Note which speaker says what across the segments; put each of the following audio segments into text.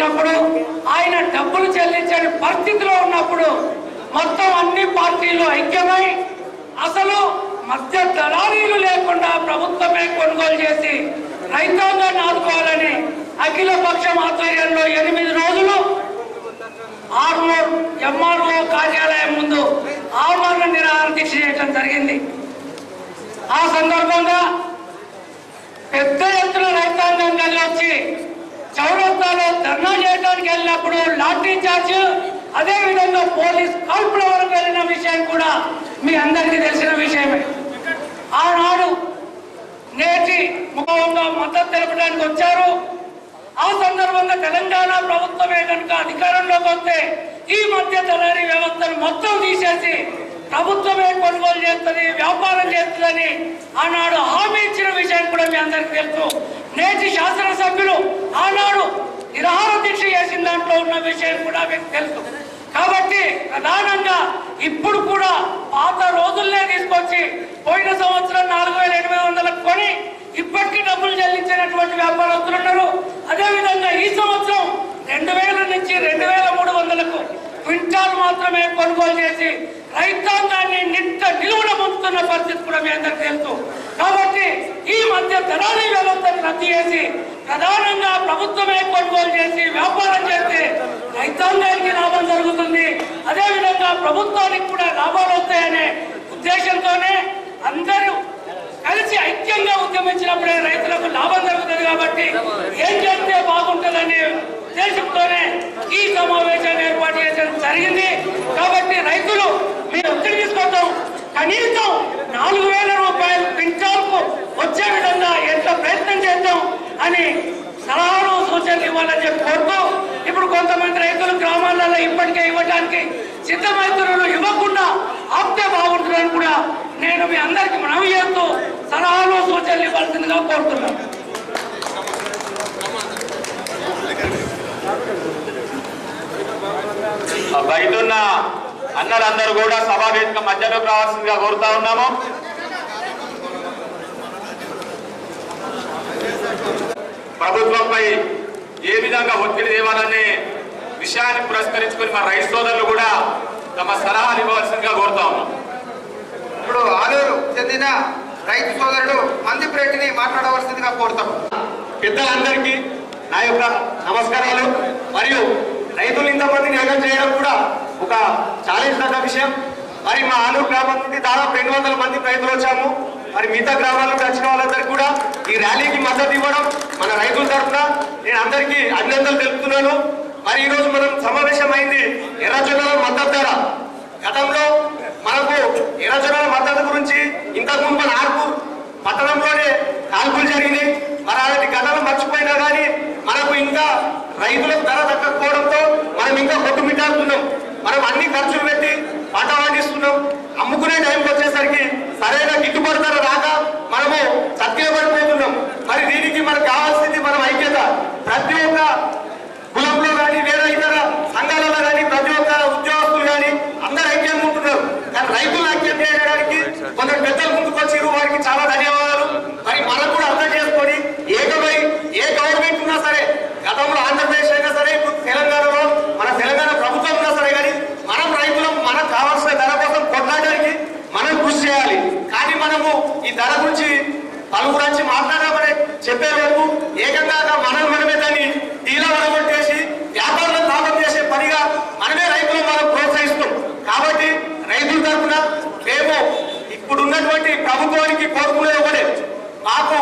Speaker 1: చేసినప్పుడు ఆయన డబ్బులు చెల్లించని పరిస్థితిలో ఉన్నప్పుడు మొత్తం అన్ని పార్టీలు ఐక్యమై అసలు మధ్య దళారీలు లేకుండా ప్రభుత్వమే కొనుగోలు చేసి రైతాంగాన్ని ఆదుకోవాలని అఖిల పక్షం ఆధ్వర్యంలో 8 రోజులు ఆర్మూర్ ఎంఆర్ఓ కార్యాలయం ముందు ఆమరణ నిరాహార దీక్ష చేయడం జరిగింది. ఆ సందర్భంగా పెద్ద ఎత్తున రైతాంగం కలిసి చౌరస్తాలో ధర్నా చేయడానికి వెళ్ళినప్పుడు లాఠీ చార్జ్, అదే విధంగా పోలీస్ కాల్పుల వరకు వెళ్ళిన విషయం కూడా మీ అందరికీ తెలిసిన విషయమే. ఆనాడు నేటి ముఖంగా మద్దతు తెలపడానికి వచ్చారు. ఆ సందర్భంగా తెలంగాణ ప్రభుత్వమే కనుక అధికారంలోకి వస్తే ఈ మధ్య దళారీ వ్యవస్థను మొత్తం తీసేసి ప్రభుత్వమే కొనుగోలు చేస్తుంది, వ్యాపారం చేస్తుందని ఆనాడు హామీ ఇచ్చిన విషయం కూడా మీ అందరికీ తెలుసు. నేటి శాసనసభ్యులు ఆనాడు నిరాహార దీక్ష చేసిన దాంట్లో ఉన్న విషయం కూడా మీకు తెలుసు. కాబట్టి ప్రధానంగా ఇప్పుడు కూడా పాత రోజుల్నే తీసుకొచ్చి పోయిన సంవత్సరం 4,800 కొని ఇప్పటికీ డబ్బులు చెల్లించినటువంటి వ్యాపారస్తులు ఉన్నారు. అదేవిధంగా ఈ సంవత్సరం 2,000 నుంచి 2,300కు క్వింటాల్ మాత్రమే కొనుగోలు చేసి రైతాంగాన్ని నిలువున ముంచుతున్న పరిస్థితి కూడా మీ అందరికీ తెలుసు. కాబట్టి ఈ మధ్య దళారీ వ్యవస్థను రద్దు చేసి ప్రధానంగా ప్రభుత్వమే కొనుగోలు చేసి వ్యాపారం చేస్తే రైతాంగానికి లాభం జరుగుతుంది, అదేవిధంగా ప్రభుత్వానికి కూడా లాభాలు వస్తాయనే ఉద్దేశంతోనే అందరూ కలిసి ఐక్యంగా ఉద్యమించినప్పుడే రైతులకు లాభం జరుగుతుంది. కాబట్టి ఏం చేస్తే బాగుంటుందనే ఉద్దేశంతోనే ఈ సమావేశాన్ని ఏర్పాటు చేయడం జరిగింది. కాబట్టి రైతులు మీరు ఒత్తిడి తీసుకొద్దాం, కనీసం 4,000 రూపాయలు క్వింటాల్కు వచ్చే విధంగా ఎంత ప్రయత్నం చేద్దాం అని సలహాలు సూచనలు ఇవ్వాలని చెప్పి కోరుతూ, ఇప్పుడు కొంతమంది రైతులు గ్రామాలలో ఇప్పటికే ఇవ్వడానికి సిద్ధమైతులు ఇవ్వకుండా ఆప్తే బాగుంటుందని కూడా నేను మీ అందరికి మనవి చేస్తూ సలహాలు సూచనలు ఇవ్వాల్సిందిగా కోరుతున్నాను.
Speaker 2: బయటున్న అన్నలందరూ కూడా సభావేదిక మధ్యలోకి రావాల్సిందిగా కోరుతా ఉన్నాము. ప్రభుత్వంపై ఏ విధంగా ఒత్తిడి తేవాలనే విషయాన్ని పురస్కరించుకుని మా రైతు సోదరులు కూడా తమ సలహాలు ఇవ్వవలసిందిగా కోరుతా ఉన్నాం.
Speaker 3: ఇప్పుడు ఆలూరు చెందిన రైతు సోదరుడు మందిప్రెడ్డిని మాట్లాడవలసిందిగా కోరుతాం.
Speaker 2: పెద్దలందరికీ నా యొక్క నమస్కారాలు. మరియు రైతులు ఇంతమందిని ఏకం చేయడం కూడా ఒక ఛాలెంజ్ తగ్గ విషయం. మరి మా ఆలూరు గ్రామం నుండి దాదాపు 200 మంది రైతులు వచ్చాము. మరి మిగతా గ్రామాల నుండి వచ్చిన వాళ్ళందరికీ కూడా ఈ ర్యాలీకి మద్దతు ఇవ్వడం మన రైతుల తరఫున నేను అందరికీ అభినందనలు తెలుపుతున్నాను. మరి ఈరోజు మనం సమావేశం అయింది ఎర్రజొన్నల మద్దతు ధర. గతంలో మనకు ఎర్రజొన్నల మద్దతు గురించి ఇంతకుముందు మన ఆర్పూర్ పట్టణంలోనే కాల్పులు జరిగినాయి. మరి అలాంటి ఘటనలు మర్చిపోయినా కానీ మనకు ఇంకా రైతులకు ధర దక్కకపోవడంతో మనం ఇంకా కొట్టుమిట్టాడుతున్నాం. మనం అన్ని ఖర్చులు పెట్టి పంట పండిస్తున్నాం. అమ్ముకునే టైంకి వచ్చేసరికి సరైన గిట్టుబాటు ధర రాక మనము చతికిలబడిపోతున్నాం. మరి దీనికి మనకు కావాల్సింది మనం ఐక్యత. ప్రతి ఒక్క కులంలో కానీ వేరే ఇతర సంఘాలలో కానీ ప్రతి ఒక్క ఉద్యోగస్తులు కానీ అందరూ ఐక్యంగా ఉంటున్నారు. కానీ రైతులు ఐక్యం చేయడానికి కొందరు పెద్దలు ముందుకొచ్చారు, వారికి చాలా ధన్యవాదాలు. మరి మనం కూడా అర్థం చేసుకొని ఏకమై ఏ గవర్నమెంట్ ఉన్నా సరే, గతంలో ఆంధ్రప్రదేశ్ అయినా సరే, ఇప్పుడు తెలంగాణలో మన తెలంగాణ ప్రభుత్వం ఉన్నా సరే, కానీ మనం రైతులం మనకు కావాల్సిన ధర కోసం కొట్లాడడానికి మనం కృషి చేయాలి. కానీ మనము ఈ ధర గురించి పలువురు వచ్చి మాట్లాడామని చెప్పేలోపు ఏకంగా మనమే దాన్ని డీలా వడగొట్టేసి వ్యాపారులను లాభం చేసే పనిగా మనమే రైతులు మనం ప్రోత్సహిస్తాం. కాబట్టి రైతుల తరఫున మేము ఇప్పుడు ఉన్నటువంటి ప్రభుత్వానికి కోరుకునేది ఒకటే, మాకు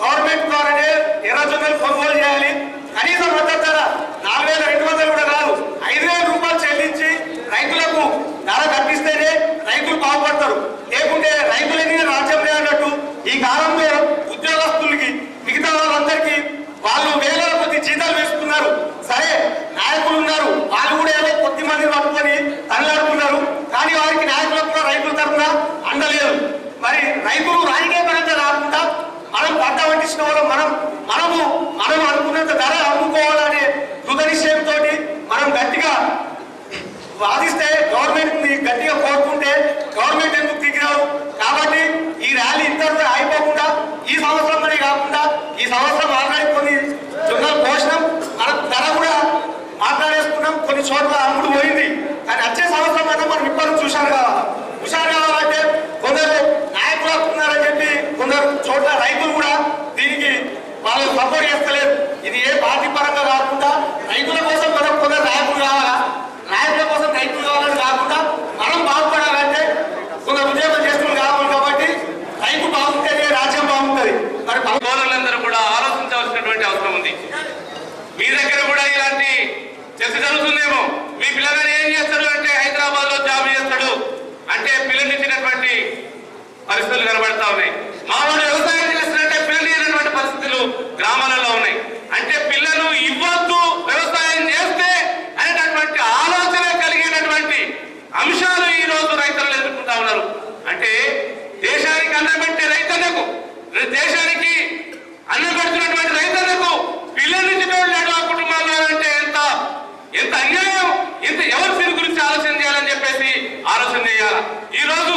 Speaker 2: గవర్నమెంట్ ద్వారానే ఎర్రజొన్నలు కొనుగోలు చేయాలి. కనీస మద్దతు ధర 4,200 కూడా కాదు, 5,000 రూపాయలు చెల్లించి రైతులకు ధర కట్టిస్తేనే రైతులు బాగుపడతారు. లేకుంటే రైతులని రాజ్యం అన్నట్టు ఈ కాలంలో ఉద్యోగస్తులకి మిగతా వాళ్ళందరికీ వాళ్ళు వేల కొద్ది జీతాలు వేసుకున్నారు. సరే, నాయకులు ఉన్నారు, వాళ్ళు కూడా ఏదో కొద్ది మంది పట్టుకొని తనలాడుతున్నారు. కానీ వారికి నాయకులకు కూడా రైతుల తరఫున అందలేదు. మరి రైతులు రాజకీయ పరంగా రాకుండా మనం పంట పండించిన వాళ్ళు మనం అనుకున్నంత ధర అమ్ముకోవాలనే దృఢ నిశ్చయంతో మనం గట్టిగా వాదిస్తే గవర్నమెంట్ గట్టిగా కోరుకుంటే గవర్నమెంట్ ఎందుకు దిగినారు. కాబట్టి ఈ ర్యాలీ ఇంతలో అయిపోకుండా ఈ సంవత్సరం కాకుండా ఈ సంవత్సరం ఆల్రెడీ కొన్ని జొన్నలు పోషణం మన ధర కూడా సపోర్ట్ చేస్తలేదు. ఇది ఏ పార్టీ పరంగా కాకుండా రైతుల కోసం మనం కొందరు నాయకులు కావాలా, నాయకుల కోసం రైతులు కావాలని కాకుండా మనం బాగుపడాలంటే కొందరు ఉద్యోగం చేసుకుని కావాలి. కాబట్టి రైతు బాగుంటేనే రాజ్యం బాగుంటుంది. మరి
Speaker 4: సోదరులందరూ కూడా ఆలోచించవలసినటువంటి అవసరం ఉంది. మీ దగ్గర కూడా ఇలాంటి చర్చ జరుగుతుందేమో. మీ పిల్లగాడు ఏం చేస్తాడు అంటే హైదరాబాద్ లో జాబ్ చేస్తాడు అంటే పిల్లనిచ్చినటువంటి పరిస్థితులు కనబడతా ఉన్నాయి. మా వాళ్ళు వ్యవసాయం చేస్తున్నట్టే పిల్లలు పరిస్థితులు గ్రామాలలో ఉన్నాయి. అంటే పిల్లలు ఇవ్వద్దు వ్యవసాయం చేస్తే అనేటటువంటి ఆలోచన కలిగినటువంటి అంశాలు ఈ రోజు రైతులు ఎదుర్కొంటా ఉన్నారు. అంటే దేశానికి అన్నం పెట్టే రైతన్నకు, దేశానికి అన్నం పెడుతున్నటువంటి రైతన్నకు పిల్లనిచ్చినటువంటి ఆ కుటుంబాల్లో అంటే ఎంత అన్యాయం, ఎవరి దీని గురించి ఆలోచన చేయాలని చెప్పేసి ఆలోచన చేయాలి. ఈ రోజు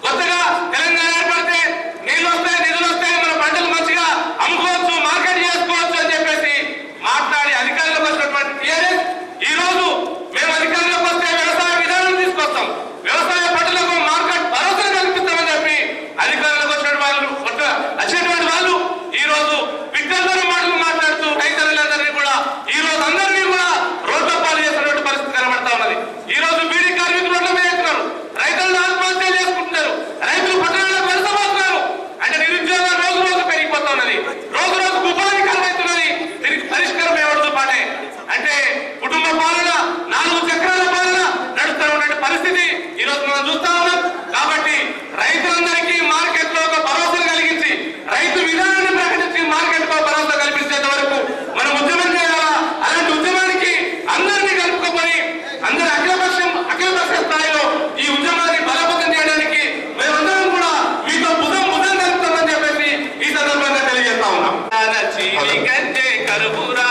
Speaker 4: కొత్తగా తెలంగాణ ఏర్పడితే నీళ్ళు వస్తాయి, నిధులు వస్తాయి, మన పంటలు మంచిగా అమ్ముకోవచ్చు, మార్కెట్ చేసుకోవచ్చు అని చెప్పేసి మాట్లాడి అధికారంలోకి వచ్చినటువంటి టీఆర్ఎస్ ఈ రోజు మేము అధికారంలోకి వస్తే వ్యవసాయ విధానం తీసుకొస్తాం, వ్యవసాయ పంటలకు మార్కెట్ భరోసా కల్పిస్తామని చెప్పి అధికారంలోకి వచ్చినటువంటి వాళ్ళు ఈ రోజు విజ్ఞాన మాటలు మాట్లాడుతూ రైతులందరినీ కూడా ఈ రోజు అందరినీ కూడా రోడ్ల పాలు చేస్తున్నటువంటి పరిస్థితి కనబడతా ఉన్నది. ఈ రోజు బీడీ కార్మికులు రోడ్ల మీద ఎక్కుతున్నారు, రైతులను ఆత్మహత్యలు చేసుకుంటున్నారు, రైతులు పట్టణాలకు వలసపోతున్నారు. అంటే నిరుద్యోగం రోజు రోజు పెరిగిపోతా ఉన్నది, రోజు రోజు ఉపాధి కలుగుతున్నది. దీనికి పరిష్కారం ఎవరితో పాటే అంటే కుటుంబ పాలన, 4 చక్రాల పాలన నడుస్తూ ఉన్న పరిస్థితి ఈ రోజు మనం చూస్తా ఉన్నాం. కాబట్టి రైతులందరికీ మార్కెట్ లో ఒక భరోసా కలిగించి, రైతు విధానాన్ని ప్రకటించి మార్కెట్ లో భరోసా కల్పించేంత వరకు మనం ఉద్యమం చేయాలా. అలాంటి ఉద్యమానికి అందరినీ కలుపుకొని అందరి అఖిలపక్ష స్థాయిలో ఈ ఉద్యమాన్ని బలోపేతం చేయడానికి మేమందరం కూడా మీతో భుజం కలుపుతామని చెప్పేసి ఈ సందర్భంగా తెలియజేస్తా ఉన్నాం. కంటే కరువురా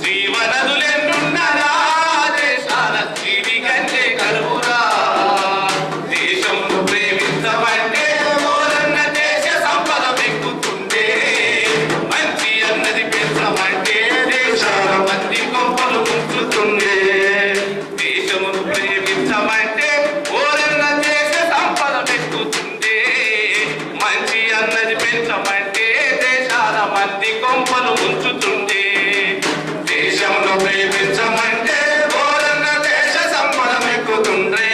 Speaker 4: జీవనదులెన్నున్నరా దేశాల చీలి కంటే కరువురా, దేశంలో ప్రేమించమంటే ఓరన్న దేశ సంపద పెక్కుతుండే, మంచి అన్నది పెంచమంటే దేశాల మంది గొప్పలు ముంచుతుండే. దేశమును ప్రేమించమంటే ఓరన్న దేశ సంపద పెక్కుతుండే, మంచి అన్నది పెంచమంటే దేశాల మంది కొంపలు ముంచుతుండే. దేశంలో ప్రేమించమంటే ఓరన్న దేశ సంపద ఎక్కుతుండే,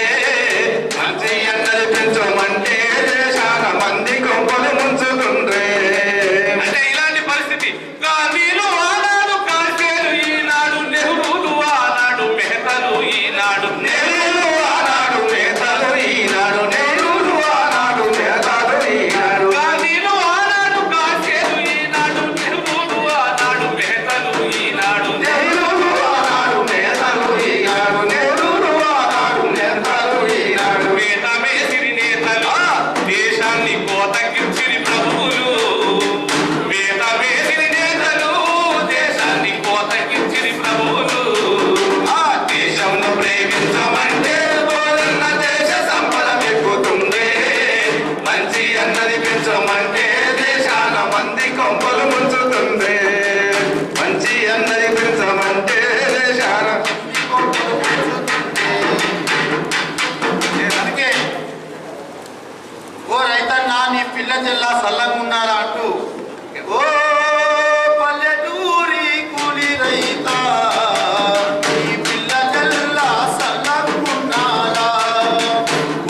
Speaker 4: మంచి అన్నది పెంచమంటే దేశాల మంది కొంపలు ముంచుతుండే. అంటే ఇలాంటి పరిస్థితి గాంధీలు ఆనాడు, కాల్చేలు ఈనాడు, నెహ్రూలు ఆనాడు, మెహతలు ఈనాడు, నెహ్రూలు ఆనాడు, మెహతలు ఈనాడు, నెహ్రూలు ఆనాడు, మెహతలు ఈనాడు, గాంధీలు ఆనాడు, కాల్చేలు ఈనాడు, నెహ్రూలు ఆనాడు, మెహతలు ఈనాడు, నెహ్రూలు ఆనాడు, మెహతలు ఈనాడు, నెహ్రూలు ఆనాడు, మెహతలు ఈనాడు. నేత మేసిరి నేతలు దేశాన్ని కోతకిచ్చిరి ప్రభువులు, వేద వేసిరి నేతలు దేశాన్ని కోతకిచ్చిరి ప్రభువులు. ఆ దేశంలో ప్రేమించమంటే ఓరన్న దేశ సంపద ఎక్కుతుండే, మంచి అన్నది పెంచమంటే దేశాల మంది కొంపలు ముంచుతుండే, మంచి అన్నది పెంచమంటే దేశాల కొంపలు ముంచుతుండే.
Speaker 3: అందుకే ఓ రైతన్న నీ పిల్ల చెల్లా సల్లంగున్నారా అంటూ ఓ పల్లెటూరి కూలి రైతా నీ పిల్ల చెల్లా సల్లంగున్నారా,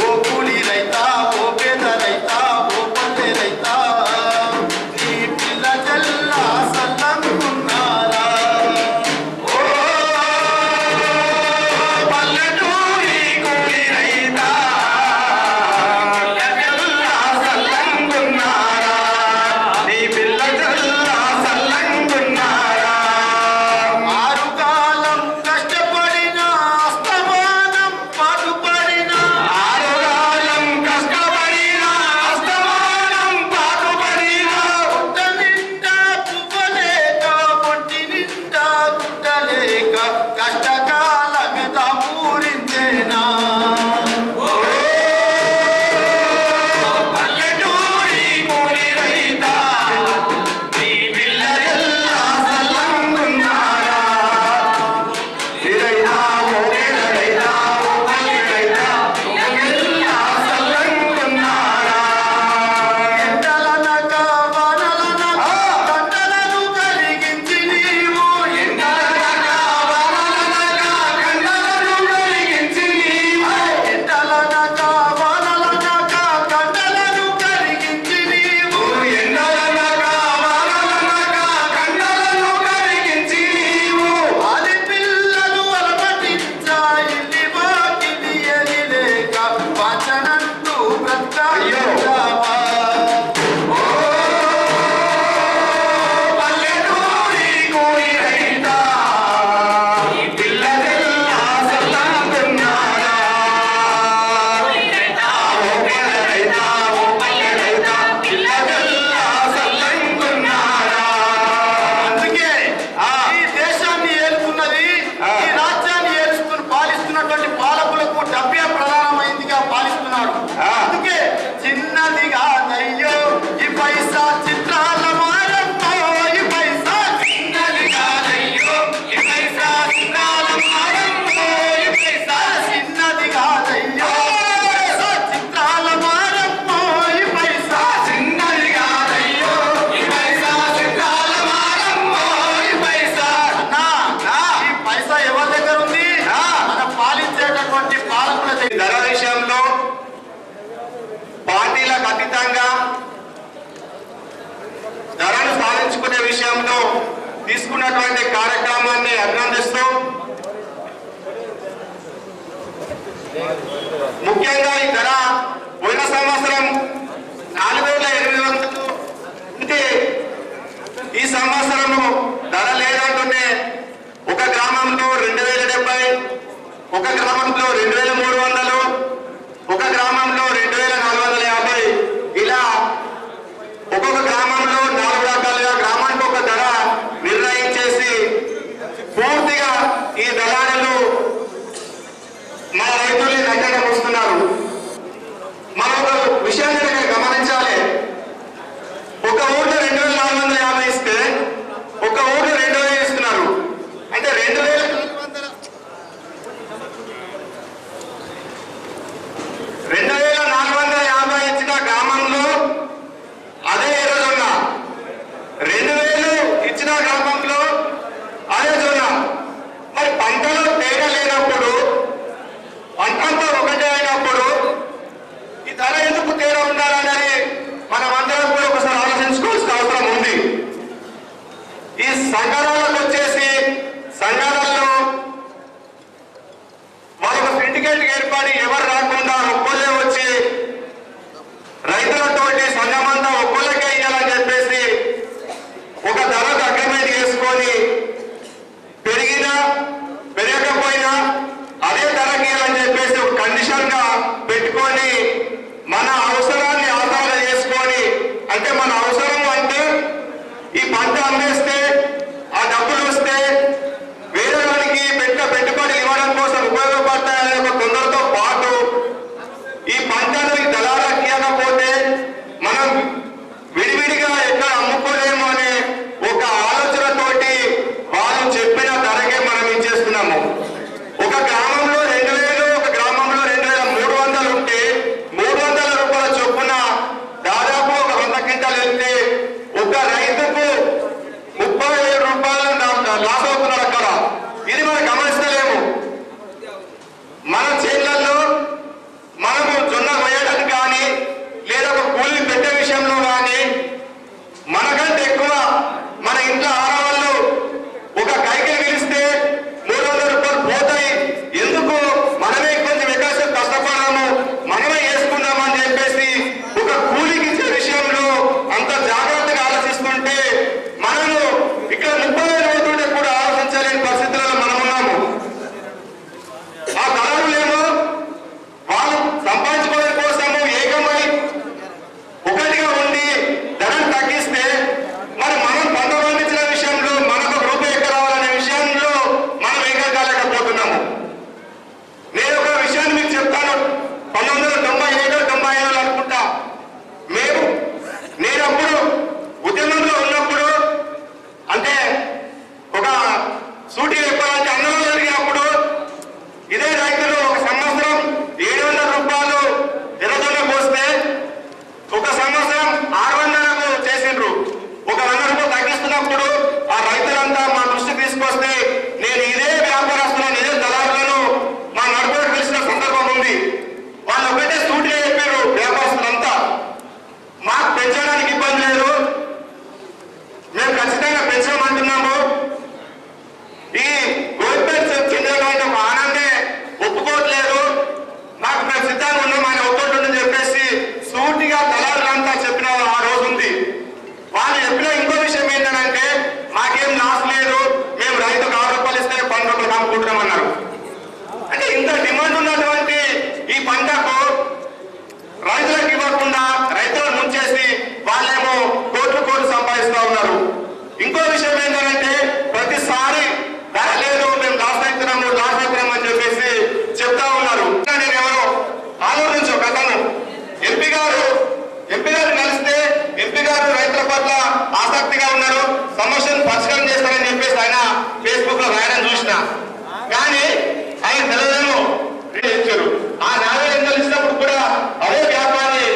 Speaker 3: ఓ కూలి రైతా, ఓ పేద రైతా, ఓ పల్లె రైతా, నీ పిల్ల చెల్లా సల్లంగున్నారా.
Speaker 2: ఓ పల్లెటూరి కూలి రైతా, సల్లంగున్నారా, నీ పిల్ల
Speaker 3: విషయంలో తీసుకున్నటువంటి కార్యక్రమాన్ని అభినందిస్తూ ముఖ్యంగా ఈ ధర పోయిన సంవత్సరం 4,800 అంటే ఈ సంవత్సరము ధర లేదంటుంటే ఒక గ్రామంలో 2,070, ఒక గ్రామంలో 2,300, ఒక గ్రామంలో 2,450, ఇలా ఒక్కొక్క గ్రామంలో 4 రకాలుగా గ్రామానికి ఒక ధర నిర్ణయించేసి పూర్తిగా ఈ దళారులు మన రైతుల్ని నగ్గడం వస్తున్నారు. మనం ఒక విషయాన్ని ఇక్కడ గమనించాలి. ఒక ఊర్లో 2,450 ఇస్తే ఒక ఊర్లో 2,000 ఇస్తున్నారు. అంటే 2,450 ఇచ్చిన గ్రామంలో అదే ఎర్రజొన్న, 2,000 ఇచ్చిన గ్రామంలో అదే జొన్న. మరి పంటలో తేడా లేనప్పుడు, పంటంతా ఒకటే అయినప్పుడు ఈ ధర ఎందుకు తేడా ఉండాలనేది మనం అందరం కూడా ఒకసారి ఆలోచించుకోవాల్సిన అవసరం ఉంది. ఈ సంఘాలకు వచ్చేసి సంఘాలలో వాళ్ళకు సిండికేట్ ఏర్పడి ఎవరు రాకుండా ఒక్కళ్ళే వచ్చి రైతులతోటి సంఘమంతా ఒక్కళ్ళకే ఇవ్వాలని చెప్పేసి ఒక ధరకు అగ్రిమెంట్ చేసుకొని పెరిగినా పెరగకపోయినా అదే ధరకి ఇవ్వాలని చెప్పేసి ఒక కండిషన్ గా పెట్టుకొని మన అవసరాన్ని ఆధార చేసుకొని, అంటే మన అవసరం అంటే ఈ పంట అమ్మేస్తే ఆ డబ్బులు వస్తే వేరే వారికి పెట్టుబడి ఇవ్వడం కోసం ఉపయోగపడతాయనే ఒక తొందరతో పాటు ఈ పంటను ఈ దళాలకు ఇవ్వకపోతే మనం విడివిడిగా ఎక్కడ అమ్ముకోలేము అనే ఒక ఆలోచనతోటి వాళ్ళు చెప్పిన ధరకే మనం ఇచ్చేస్తున్నాము. ఒక గ్రామంలో 2,000, ఒక గ్రామంలో 2,300 ఉంటే 300 రూపాయల చొప్పున దాదాపు ఒక 100 క్వింటాలు వెళ్తే ఒక రైతుకు 30,000 రూపాయలు లాస్ అవుతున్నారు అక్కడ. ఇది మనం గమనిస్తలేము. మన చేళ్లలో మనము జొన్న వేయడం కానీ లేదా ఒక కూలి పెట్టే విషయంలో కానీ మనకంటే ఎక్కువ మన ఇంట్లో ఆడవాళ్ళు ఒక కైకి పిలిస్తే 300 రూపాయలు పోతాయి. ఎందుకు మనమే కొంచెం ఎక్కువ కష్టపడము, మనమే వేసుకుందామని చెప్పేసి ఒక కూలికి ఇచ్చే విషయంలో అంత జాగ్రత్తగా ఆలోచిస్తుంటే మనము ఇక్కడ 30,000 అవుతుంటే కూడా ఆలోచించలేని పరిస్థితులలో మనం ఉన్నాము. ఆ దళారులేమో వాళ్ళు సంపాదించుకోవడం కోసము ఏకమై ఒకటిగా ఉండి ధరను తగ్గిస్తే మరి మనం పంట పండించిన విషయంలో మనకు రూపాయి ఎక్కడ రావాలనే విషయంలో మనం ఏకం కాలేకపోతున్నాము. నేను ఒక విషయాన్ని మీకు చెప్తాను. 1997, 95 అనుకుంటా నేనప్పుడు ఉద్యమంలో ఉన్నప్పుడు, అంటే ఒక సూటి చెప్పాలంటే అన్నంలో జరిగినప్పుడు ఇదే రైతులు ఒక సంవత్సరం 700 రూపాయలు ఎర్రజొన్న పోస్తే ఒక సంవత్సరం 600కు చేసిండ్రు. ఒక 100 రూపాయలు తగ్గిస్తున్నప్పుడు ఆ రైతులంతా మా దృష్టి తీసుకొస్తే నేను ఇదే వ్యాపారస్తులను, ఇదే దళారులను మా నడుపులకు పిలిచిన సందర్భం ఉంది. వాళ్ళు ఒకటే సూటిగా చెప్పారు, వ్యాపారస్తులంతా మాకు పెంచడానికి ఇబ్బంది లేదు, మేము ఖచ్చితంగా పెంచమంటున్నాము. ఈ గవర్నమెంట్ చెందినటువంటి ఒక ఆనందే ఒప్పుకోవట్లేదు, మాకు మేము సిద్ధంగా ఉన్నాం, ఆయన ఒప్పుకుంటుందని చెప్పేసి సూటిగా దళారులంతా చెప్పిన ఆ రోజు ఉంది. వాళ్ళు చెప్పిన ఇంకో విషయం ఏంటంటే మాకేం లాస్ లేదు, మేము రైతుకు 6 రూపాయలు ఇస్తే 12 రూపాయలు అమ్ముకుంటున్నామన్నారు. అంటే ఇంత డిమాండ్ ఉన్నటువంటి ఈ పంటకు రైతులకు ఇవ్వకుండా రైతులను ముంచేసి వాళ్ళేమో కోట్లు సంపాదిస్తూ ఉన్నారు. ఇంకో విషయం ఏంటంటే ప్రతిసారి ధర లేదు, మేము లాస్ అవుతున్నాము అని చెప్పేసి చెప్తా ఉన్నారు. నేను ఎవరో ఆలూరు నుంచి ఒక అతను ఎంపీ గారు కలిస్తే ఎంపీ గారు రైతుల పట్ల ఆసక్తిగా ఉన్నారు, సమస్యను పరిష్కారం చేస్తారని చెప్పేసి ఆయన ఫేస్బుక్ లో రాయడం చూసిన. కానీ ఆయన తెలంగాణ ఇచ్చారు. ఆ 40,000 ఇచ్చినప్పుడు కూడా అదే వ్యాపారి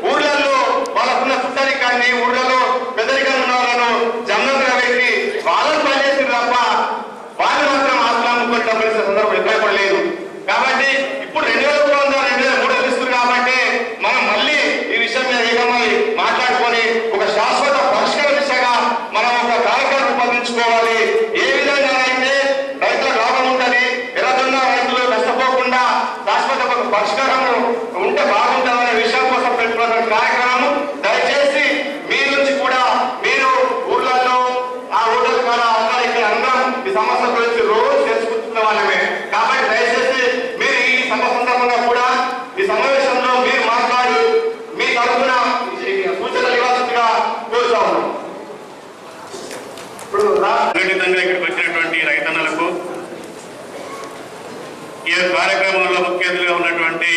Speaker 3: ఊర్లలో వాళ్ళకున్న సుత్తరికాన్ని, ఊర్లలో పెద్దరికం ఉన్న వాళ్ళను జన్మంగా పెట్టి వాళ్ళని పనిచేసి తప్ప వాళ్ళు మాత్రం ఆస్తులు అమ్ముకొని డబ్బులు సందర్భం ఎక్కడ లేదు. కాబట్టి ఇప్పుడు 2,200, 2,300 ఇస్తున్నారు. కాబట్టి మనం మళ్ళీ ఈ విషయం మీద ఏకమై మాట్లాడుకొని ఒక శాశ్వత పరిష్కార దిశగా మనం ఒక
Speaker 4: చేసినటువంటి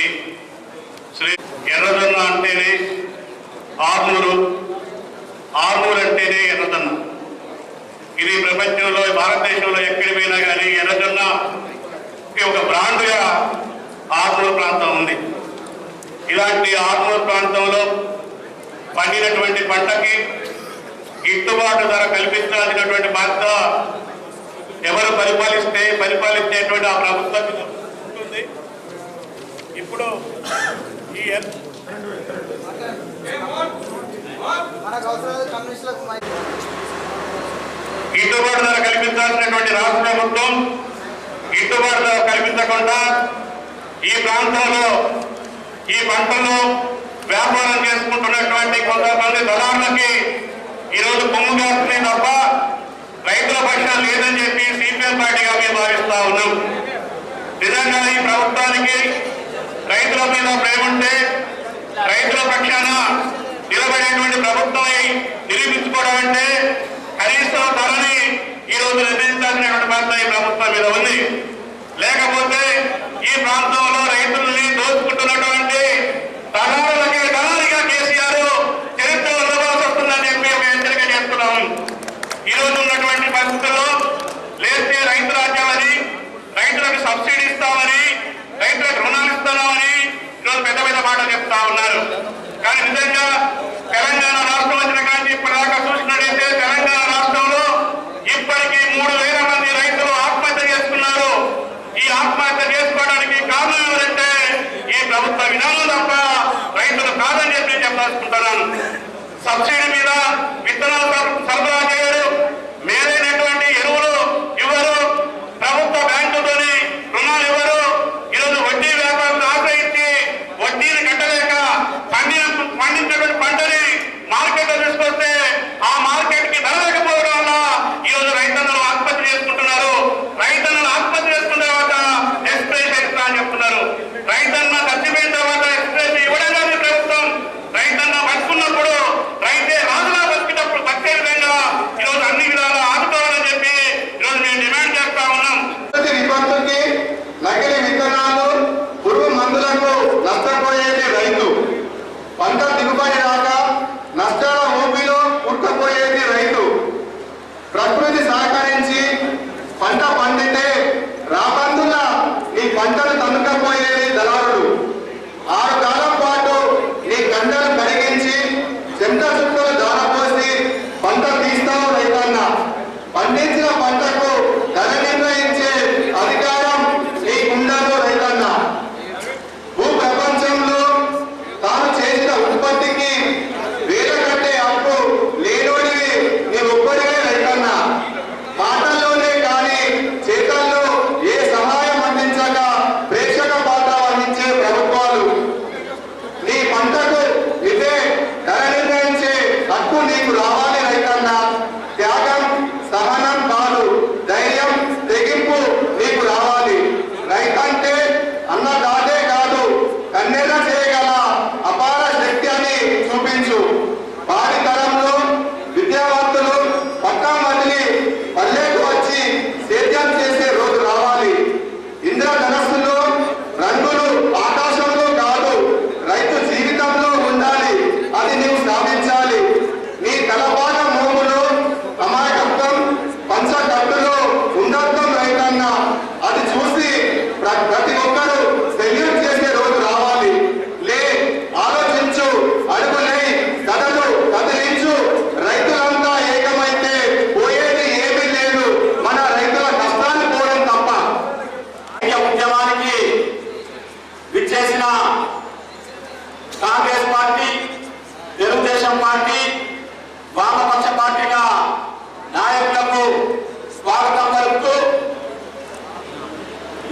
Speaker 4: శ్రీ ఎర్రజొన్న అంటేనే ఆర్మూరు అంటేనే ఎర్రజొన్న. ఇది ప్రపంచంలో భారతదేశంలో ఎక్కడి పోయినా కానీ ఎర్రజొన్న ఒక బ్రాండ్గా ఆర్మూరు ప్రాంతం ఉంది. ఇలాంటి ఆర్మూరు ప్రాంతంలో పండినటువంటి పంటకి గిట్టుబాటు ధర కల్పించాల్సినటువంటి బాధ్యత ఎవరు పరిపాలించేటువంటి ఆ ప్రభుత్వం ఉంటుంది. ఇప్పుడు ఈ గిట్టుబాటు ధర కల్పించాల్సినటువంటి రాష్ట్ర ప్రభుత్వం గిట్టుబాటు ధర కల్పించకుండా ఈ ప్రాంతంలో ఈ పంటల్లో వ్యాపారం చేసుకుంటున్నటువంటి కొంతమంది దళారులకి ఈరోజు కొమ్ము కాస్తుంది తప్ప రైతుల పక్షాలు లేదని చెప్పి సిపిఎం పార్టీగా మేము భావిస్తా ఉన్నాం. నిజంగా ఈ ప్రభుత్వానికి రైతుల మీద ప్రేమ ఉంటే రైతుల పక్షాన నిలబడేటువంటి ప్రభుత్వం నిరూపించుకోవడం అంటే కనీసం ధరని ఈరోజు నిర్ణయించాల్సినటువంటి బాధ్యత ఈ ప్రభుత్వం మీద ఉంది. లేకపోతే ఈ ప్రాంతంలో రైతుల్ని దోచుకుంటున్నటువంటి దళారుగా కేసీఆర్ చరిత్రలో నిలవాల్సి వస్తుందని చెప్పి మేము హెచ్చరిక చేస్తున్నాము. ఈరోజు ఉన్నటువంటి పరిస్థితుల్లో లేస్తే రైతు రాజ్యాలని, రైతులకు సబ్సిడీ ఇస్తామని, రైతులకు రుణాలు ఇస్తున్నామని ఈరోజు పెద్ద పెద్ద మాటలు చెప్తా ఉన్నారు. కానీ నిజంగా తెలంగాణ రాష్ట్రం వచ్చిన కానీ ఇప్పటిదాకా చూసినట్టయితే తెలంగాణ రాష్ట్రంలో ఇప్పటికీ 3,000 మంది రైతులు ఆత్మహత్య చేసుకున్నారు. ఈ ఆత్మహత్య చేసుకోవడానికి కారణం ఎవరంటే ఈ ప్రభుత్వ విధానం తప్ప రైతులు కాదని చెప్పి చెప్పదలుచుకుంటున్నాను. సబ్సిడీ మీద విత్తనాలు సరఫరా చేయరు, మేలైనటువంటి ఎరువులు ఇవ్వరు, ప్రభుత్వ బ్యాంకుతోని రుణాలు ఇవ్వరు. ఈరోజు వడ్డీ వ్యాపారులను ఆశ్రయించి వడ్డీని కట్టలేక పండించినటువంటి పంటని మార్కెట్లో తీసుకొస్తే ఆ మార్కెట్ కి ధర లేకపోవడం వల్ల ఈరోజు రైతన్నలు ఆత్మహత్య చేసుకుంటున్నారు. రైతన్నలు ఆత్మహత్య చేసుకున్న తర్వాత ఎక్స్ప్రెస్ ఇస్తా అని చెప్తున్నారు. రైతన్న చచ్చిపోయిన తర్వాత ఎక్స్ప్రెస్ ఇవ్వడం కాదు ప్రభుత్వం. రైతన్న బతుకున్నప్పుడు రైతే రాజులా బతికేటప్పుడు బతికే విధంగా ఈరోజు అన్ని విధాలు ఆదుకోవాలని చెప్పి ఈరోజు మేము డిమాండ్ చేస్తా ఉన్నాం.
Speaker 3: విపత్తుకి నకిలీ విత్తనాలు, పురుగు మందులకు నష్టపోయేది రైతు. పంట దిగుబడి రాక నష్టాల ఊపిలో ఉట్టపోయేది రైతు. ప్రకృతి సహకరించి పంట పండితే రాబందుల నీ పంటను తన్నుకపోయేది దళారుడు. 6 కాలం పాటు నీ గంటలు కరిగించి చెంట చుట్టలు దారపోసి పంట తీస్తావు రైతన్న. పండించిన పంటకు ధర నిర్ణయించే అధికారం నీకుండదు రైతన్న. భూ ప్రపంచంలో తాను చేసిన ఉత్పత్తికి వేల కట్టే అప్పు లేనోడివి నీ ఒక్కడివే రైతన్న. మాటల్లోనే కానీ చేతల్లో ఏ సహాయం అందించక ప్రేక్షక పాత్ర వహించే ప్రభుత్వాలు. నీ పంటకు ఇదే ధర నిర్ణయించే హక్కు నీకు రావాలి రైతన్న. త్యాగం, సహనం కాదు, ధైర్యం, తెగింపు నీకు రావాలి. రైతంటే అన్నదాతే కాదు, కన్నెర చేయగల అపార శక్తి అని చూపించు. వారి తరంలో విద్యావంతులు పక్కా వదిలి పల్లెకు వచ్చి సేద్యం చేసే రోజు రావాలి. ఇంద్రధనస్సులో రంగులు ఆకాశంలో కాదు, రైతు జీవితంలో ఉండాలి. అది నీవు సాధించాలి. నీ తలపాట మోములో అమాయకత్వం, పంచకట్టులో ఉండత్వం రైతన్న. అది చూసి ప్రతి ఒక్కరూ సెల్యూట్ చేసే రోజు రావాలి. లే, ఆలోచించు, అడుగులై, కథలు కదిలించు. రైతులంతా ఏకమైతే పోయేది ఏమీ లేదు, మన రైతుల కష్టాలు పోవడం తప్ప. ఉద్యమానికి విచ్చేసిన కాంగ్రెస్ పార్టీ, తెలుగుదేశం పార్టీ, వామపక్ష పార్టీల నాయకులకు స్వాగతం పలుకుతూ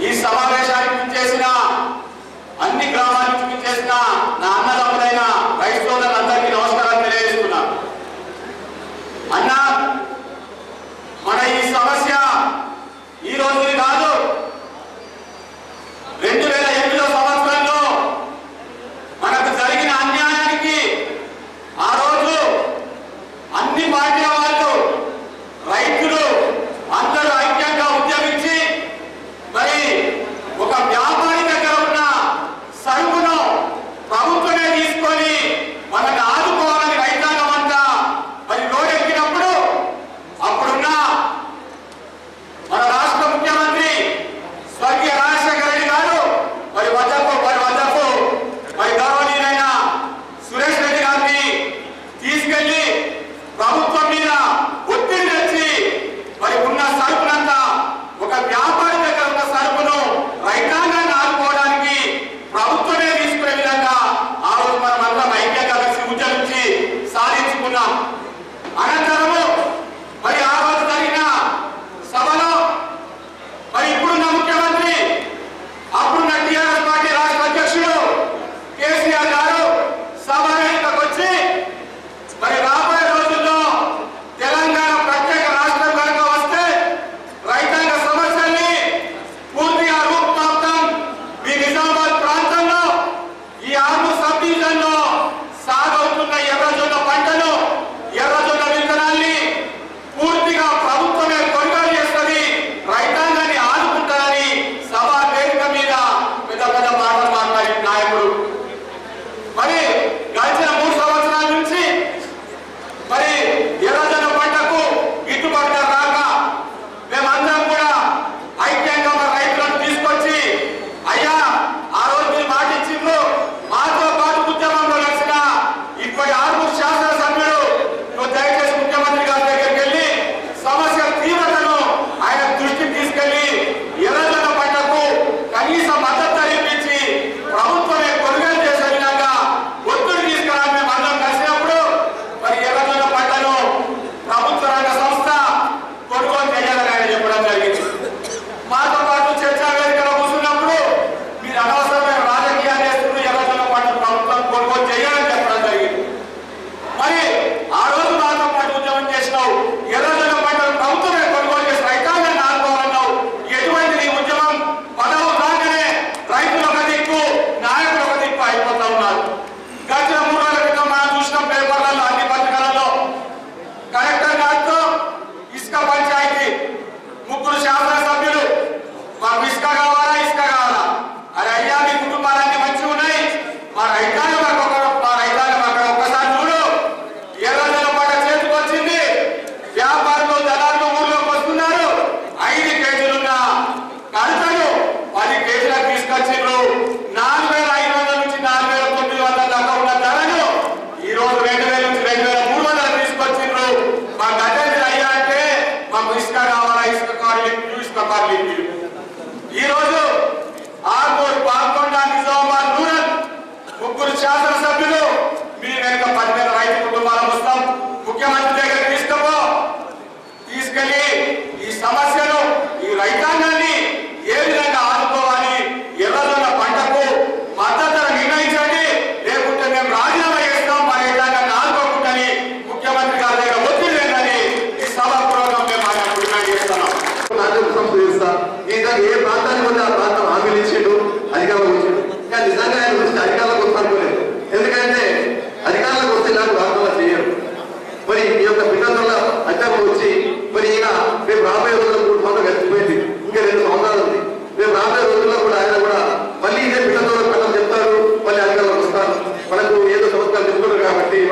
Speaker 3: ఈ సమావేశానికి విచ్చేసిన అన్ని గ్రామాలకు విచ్చేసిన నా అన్నదమ్ములైన రైతు సోదరులందరికీ నమస్కారాలు తెలియజేస్తున్నాను. అన్నా, మన ఈ సమస్య ఈ రోజుది కాదు. 2008 సంవత్సరంలో మనకు జరిగిన అన్యాయానికి ఆ రోజు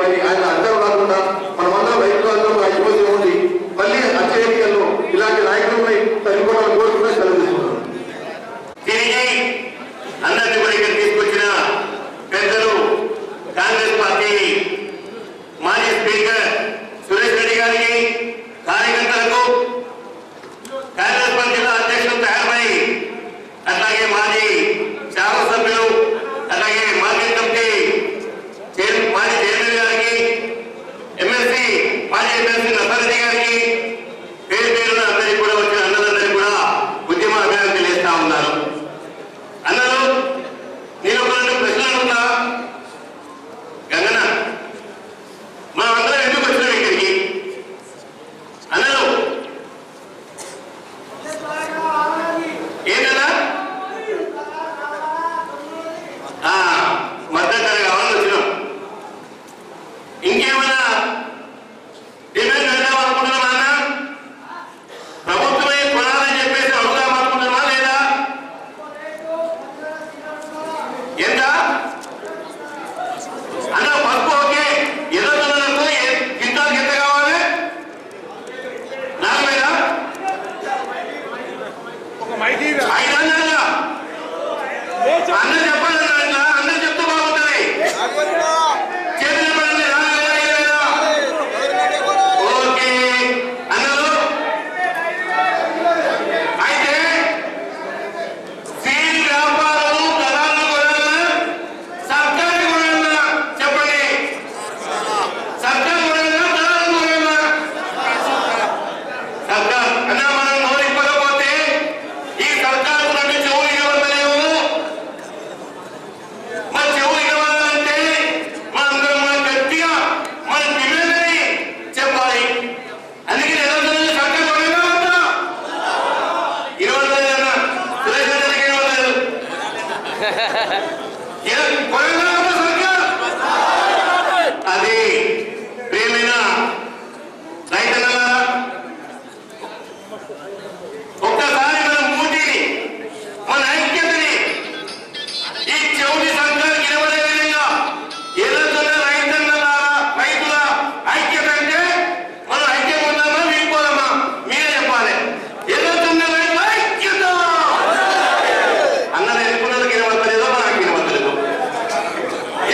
Speaker 3: మరి ఆయన అందరూ కాకుండా మనమందరం రైతులందరూ ఐక్యమత్యం ఉండి మళ్ళీ వచ్చే ఎన్నికల్లో ఇలాంటి నాయకులని తల్లికోవాలని కోరుకున్నా సెలవుతున్నాను.
Speaker 5: తిరిగి అందరినీ కూడా ఇక్కడ తీసుకొచ్చిన పెద్దలు కాంగ్రెస్ పార్టీ మాజీ స్పీకర్ సురేష్ రెడ్డి గారికి, కార్యకర్తలకు, కాంగ్రెస్ పార్టీ జిల్లా అధ్యక్షులు తయారై, అట్లాగే మాజీ శాసనసభ్యులు, అలాగే మార్కెట్ కమిటీ మాజీ చైర్మన్ గారికి, ఎమ్మెల్సీ మాజీ ఎమ్మెల్సీ నర్సారెడ్డి గారికి, పేరు పేరున అందరికీ కూడా వచ్చిన అన్నలందరికీ కూడా ఉద్యమ అభినందనలు తెలియజేస్తా ఉన్నారు. అన్నలు నేను ఒక రెండు ప్రశ్నలు అడుగుతా. గంగన్న, మనం అందరం ఎందుకు వచ్చినాం ఇక్కడికి? అన్నలు ఏంటన్నా మద్దతు ధర కావాలని వచ్చినాం. ఇంకేమైనా డిమాండ్ పెడదాం అనుకుంటున్నామా అన్న? ప్రభుత్వమే కొనాలని చెప్పేసి అడుగుదాం అనుకుంటున్నామా లేదా? ఎంత అన్న పసుపు ఓకే, ఎదురుతున్నప్పుడు గింటాలకు ఎంత కావాలి? 40,000 500 అన్న చెప్పాలి. అందరూ చెప్తూ బాగుంటుంది. చేతులు పడండి. 40,000 ఓకే అన్నారు. అయితే సీల్ వ్యాపారులు దళాలు కొనాలన్నా సర్కారు కొనాలన్నా చెప్పండి. సర్కారు కొనాలన్నా దళాలు కొనాలన్నా? సర్కారు అన్నా. మనం నోరు ఇవ్వకపోతే ఈ సర్కారు నుండి చెవులు ఇవ్వలేము. మన చెవులు ఇవ్వాలంటే మనందరం మన గట్టిగా మన డిమాండ్ని చెప్పాలి. అందుకే నిరంతరం సర్కారు కొనగా ఉందా? 20,000 అన్న సురేష్ రెడ్డికి 20,000 కొనగా ఉందా సర్కారు? అది ప్రియమైన రైతన్నలారా, ఒక్కసారి మన మూటిని, మన ఐక్యతని ఈ చెవుడి సంఘానికి నిలబడే విధంగా ఎదుర్కొన్న రైతుల ఐక్యత అంటే మనం ఐక్యం ఉందామా వీడిపోదామా? మీరే చెప్పాలి. ఎదుర్కొన్న రైతుల ఐక్యత అన్నది ఎన్నుకున్నది వినవద్దలేదో మనకు వినవద్దలేదు.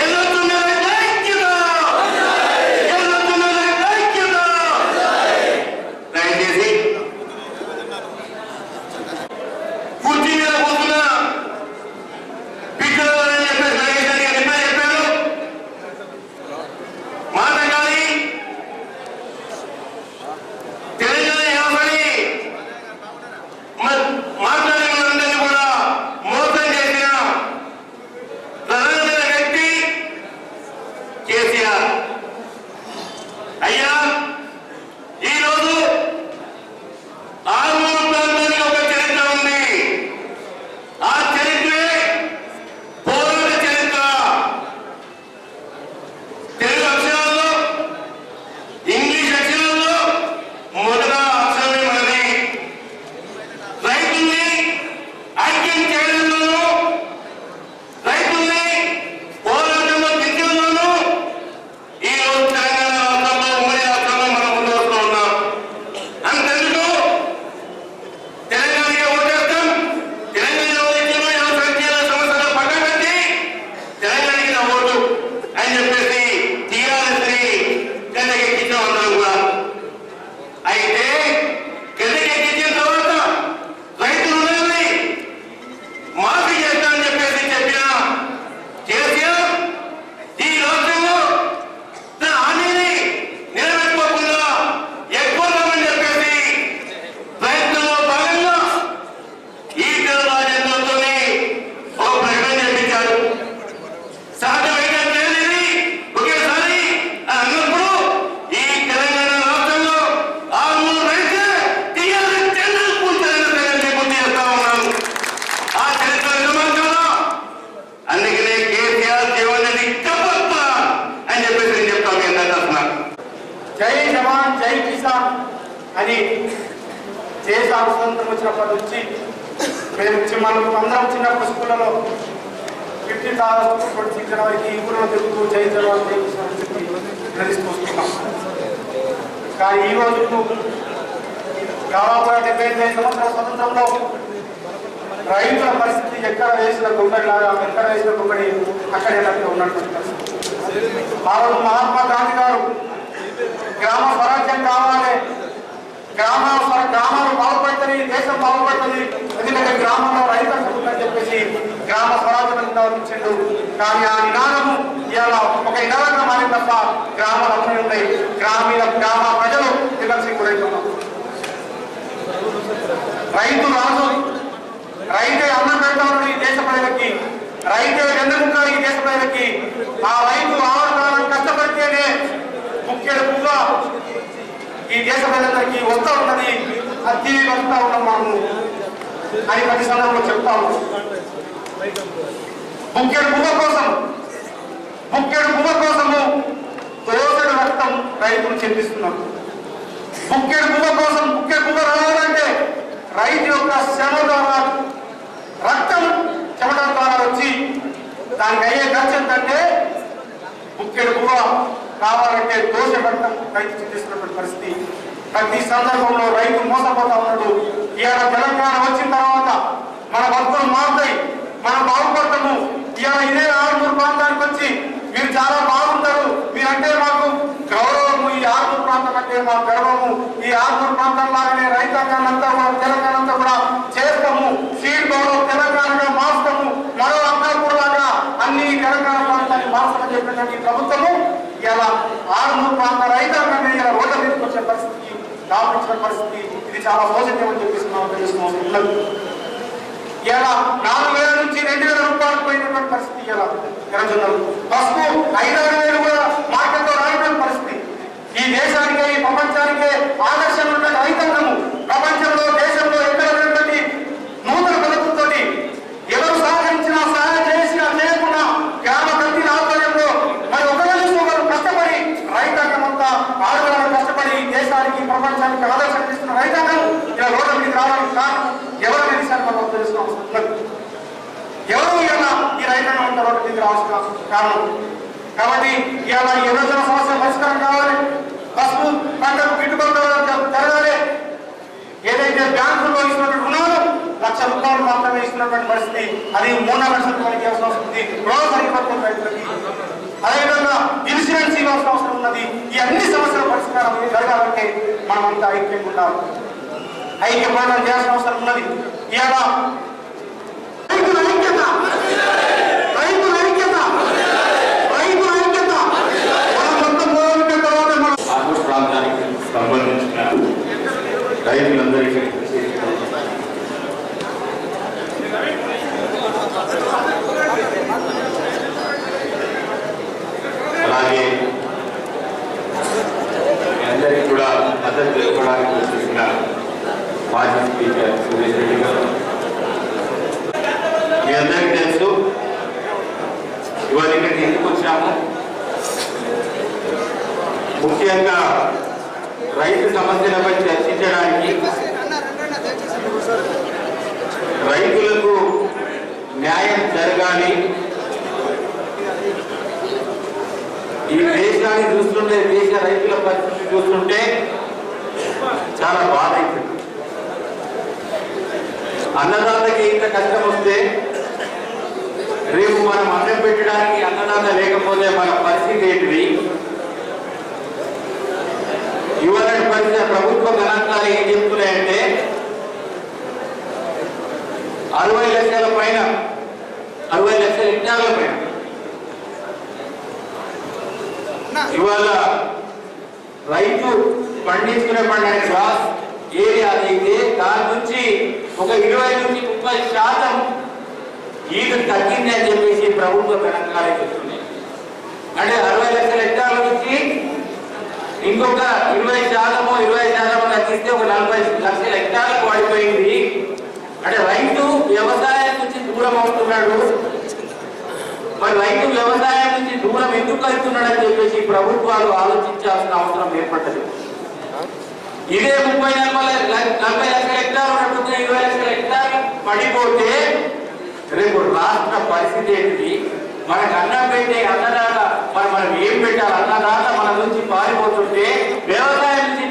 Speaker 5: ఎదుర్కొన్న రైతుల ఐక్యత, ఎదుర్కొన్న రైతుల ఐక్యత. దయచేసి కుర్చీ మీద కూర్చున్న పిక్కలని చెప్పేసి నాగేశ్వర గారు ఎప్పుడే చెప్పారు. మాటకాలి తెలంగాణ యాసని మాట్లాడే మనందరినీ కూడా మోసం చేసిన ప్రధానమైన వ్యక్తి కేసీఆర్. అయ్యా, ఈరోజు ఆర్మూరు ప్రాంతానికి ఒక చరిత్ర ఉంది. ఆ చరిత్రే పోరాట చరిత్ర. తెలుగు అక్షరాల్లో, ఇంగ్లీష్ అక్షరాల్లో మొదట అక్షరమే మనది. రైతుల్ని ఐక్యం చేయడంలోనూ, రైతుల్ని పోరాటంలో దిగ్గడంలోనూ ఈరోజు తెలంగాణ రాష్ట్రంలో, ఉమ్మడి రాష్ట్రంలో మనం ముందు వస్తూ ఉన్నాం. అంతెందుకు తెలంగాణకి ఓటేస్తాం, తెలంగాణ ఓటేస్తాం, సంఖ్యల సమస్యలు పక్కన పెట్టి తెలంగాణకి నా ఓటు అని చెప్పేసి టీఆర్ఎస్ని గద్దెకెక్కించాం అందరం కూడా. అయితే గద్దెకెక్కించిన తర్వాత రైతులు ఉన్నది మాఫీ చేస్తామని చెప్పేసి చెప్పిన కేసీఆర్ ఈ రాష్ట్రంలో తన హామీని నిలబెట్టుకోకుండా ఎక్కువని చెప్పేసి ప్రయత్నంలో భాగంగా ఈ రాజేంద్రతో ఒక ప్రకటన చేపించారు. సాధ్యమైతే తెలియదు ఒకేసారి అన్నప్పుడు ఈ తెలంగాణ రాష్ట్రంలో 6 రైతే టీఆర్ఎస్ జనరల్ పూర్తి పూర్తి చేస్తా ఉన్నాను. ఆ చరిత్ర నిజమం కదా. అందుకనే కేసీఆర్ జీవన్ రెడ్డి కప్ప అని చెప్పేసి నేను చెప్తాను. ఏంటంటే
Speaker 6: జై జవాన్ జై కిసాన్ అని దేశ స్వతంత్రం వచ్చినప్పటి నుంచి మనం అందరం చిన్నప్పుడు స్కూళ్ళలో 15th August 26 జనవరికి ఈ ఊళ్ళో తిరుగుతూ జై జవాన్ జై కిసాన్ అని చెప్పి కానీ ఈ రోజుకు దాదాపు 75 సంవత్సరాల స్వతంత్రంలో రైతుల పరిస్థితి ఎక్కడ వేసిన గుమ్మడిలాగా ఎక్కడ వేసిన గుమ్మడి అక్కడే ఉన్నటువంటి పరిస్థితి. ఆ రోజు మహాత్మా గాంధీ గారు గ్రామ స్వరాజ్యం కావాలి, గ్రామాలు బాగుపడుతుంది, దేశం బాగుపడుతుంది, ఎందుకంటే గ్రామంలో రైతాంగం ఉందని చెప్పేసి గ్రామ స్వరాజ్యం నిర్వహించిండు. కానీ ఆ నినాదము ఇలా ఒక నినాదంగా మారింది తప్ప గ్రామాలు అభివృద్ధి ఉన్నాయి. గ్రామ ప్రజలు దిగల్సి గురవుతున్నాం. రైతు రాజు, రైతే అన్నం పెడతాడు ఈ దేశ ప్రజలకి, రైతే వెన్నెముక ఈ దేశ ప్రజలకి. ఆ రైతు ఆహారం కష్టపడితేనే ముఖ్యుడు పువ్వ ఈ దేశ ప్రజలందరికీ వస్తూ ఉన్నది, అతి వస్తూ ఉన్నాం మనము అని ప్రతి సందర్భంలో చెప్తాము. ముఖ్యుడు పువ్వ కోసము దోసడి రక్తం రైతులు చెల్లిస్తున్నాం. ముఖ్యుడు పువ్వ రావాలంటే రైతు యొక్క శ్రమ ద్వారా, రక్తం చెమట ద్వారా వచ్చి దానికి అయ్యే ఖర్చు ఎంతంటే ముఖ్యుడు పువ్వ కావాలంటే దోష రక్తం రైతు చెల్లిస్తున్నటువంటి పరిస్థితి. ప్రతి సందర్భంలో రైతు మోసపోతా ఉన్నాడు. ఇవాళ తెలంగాణ వచ్చిన తర్వాత మన భక్తులు మారుతాయి, మనం బాగుపడతాము. ఇవాళ ఇదే ఆరుమూరు ప్రాంతానికి వచ్చి మీరు చాలా బాగుంటారు, మీరంటే మాకు గౌరవము, ఈ ఆరుమూరు ప్రాంతం అంటే మాకు గౌరవము, ఈ ఆరుమూరు ప్రాంతం లాగానే రైతాంగాన్ని అంతా కూడా తెలంగాణ అంతా కూడా చేస్తాము, సీడ్ గౌరవం తెలంగాణగా మార్చుతాము, మరో అక్కాపూర్ లాగా అన్ని తెలంగాణ ప్రాంతాన్ని మార్చమని చెప్పినటువంటి ప్రభుత్వము ఇలా ఆరుమూరు ప్రాంత రైతాంగాన్ని ఇలా రోడ్ల మీదకి వచ్చే పరిస్థితికి రాపించిన పరిస్థితి. ఇది చాలా మోసంగా చెప్పేసి మనం తెలుసుకోవాల్సి ఉన్నది. ఇలా 4,000 నుంచి 2,000 రూపాయలకు పోయినటువంటి పరిస్థితి. ఇలా ఎర్రజొన్నలు పసుపు 5,000 కూడా మార్కెట్లో రానటువంటి పరిస్థితి. ఈ దేశానికే, ఈ ప్రపంచానికే ఆదర్శంగా ఉన్న రైతాంగము ప్రపంచంలో, దేశంలో ఎక్కడ ఉన్నటువంటి నూతన పద్ధతులతో ఎవరు సహకరించినా, సహాయం చేసినా చేయకుండా గ్రామ కమిటీల ఆధ్వర్యంలో మరి ఒకరు కష్టపడి రైతాంగం అంతా ఆడవాళ్ళు కష్టపడి దేశానికి, ప్రపంచానికి ఆదర్శంగా ఇస్తున్న రైతాంగం ఇలా రోడ్ల మీద రావడానికి కారణం ఎవరు విషయాన్ని మనం తెలుసుకోవాల్సి. ఎవరు ఇలా ఈ రైతాంగం అంతా రోడ్ల మీద రావాల్సిన కారణం. కాబట్టి ఇలా ఈ రోజున సమస్య పరిష్కారం కావాలి, పసుపు పంటకు గిట్టుబాటు జరగాలి. ఏదైతే బ్యాంకుల్లో ఇస్తున్నటువంటి రుణాలు 1,00,000 రూపాయలు మాత్రమే ఇస్తున్నటువంటి పరిస్థితి, అది 3 లక్షల వరకు అవసరం వస్తుంది రోజు అయిపోతుంది రైతులకి. అదేవిధంగా ఇన్సూరెన్స్ ఇవ్వాల్సిన అవసరం ఉన్నది. ఈ అన్ని సమస్యల పరిష్కారం జరగాలంటే మనమంతా ఐక్యంగా ఉండాలి, ఐక్యపాలన చేయాల్సిన అవసరం ఉన్నది. ఇలా రైతుల ఐక్యత, రైతుల ఐక్యత, రైతుల ఐక్యత మనం మొత్తం పోరాడిన తర్వాత మనం
Speaker 3: ఆర్మూర్ ప్రాంతానికి సంబంధించిన రైతులందరికీ అలాగే అందరికీ కూడా మద్దతు తెలుసుకోవడానికి వచ్చేసిన మాజీ స్పీకర్ సురేష్ రెడ్డి గారు, మీ అందరికీ తెలుసు ఇవాళ ఇక్కడికి ఎందుకు వచ్చాము. ముఖ్యంగా రైతు సమస్యలపై చర్చించడానికి, రైతులకు న్యాయం జరగాలి. ఈ దేశాన్ని చూస్తుంటే, దేశ రైతుల పరిస్థితి చూస్తుంటే చాలా బాధ అవుతుంది. అన్నదాతకి ఇంత కష్టం వస్తే రేపు మనం అన్నం పెట్టడానికి అన్నదాత లేకపోతే మన పరిస్థితి ఏంటిది? ఇవాళ పరిస్థితి ప్రభుత్వ గణాంకాలు ఏం చెప్తున్నాయంటే 60 లక్షల పైన, 60 లక్షల హెక్టార్ల పైన ఇవాళ రైతు పండించుకునే పంటని గ్రాస్ ఏరియా అయితే దాని నుంచి ఒక 20 నుంచి 30% ఈడు తగ్గింది అని చెప్పేసి ప్రభుత్వ గణాంకాలు చెప్తున్నాయి. అంటే 60 లక్షల హెక్టార్ల నుంచి ఇంకొక 20% తగ్గిస్తే ఒక 40 లక్షల హెక్టార్లకు పడిపోయింది. అంటే రైతు వ్యవసాయం నుంచి దూరం అవుతున్నాడు. మరి రైతు వ్యవసాయం నుంచి దూరం ఎందుకు అవుతున్నాడు అని చెప్పేసి ప్రభుత్వాలు ఆలోచించాల్సిన అవసరం ఏర్పడ్డది. ఇదే 30-40 లక్షల హెక్టార్లు ఉన్నటువంటి 20 లక్షల హెక్టార్లు పడిపోతే రేపు రాష్ట్ర పరిస్థితి ఏంటి? మనకు అన్నం పెట్టే అన్నదాత మనం ఏం పెట్టాలి? అన్నదాత మన నుంచి పారిపోతుంటే వ్యవసాయం నుంచి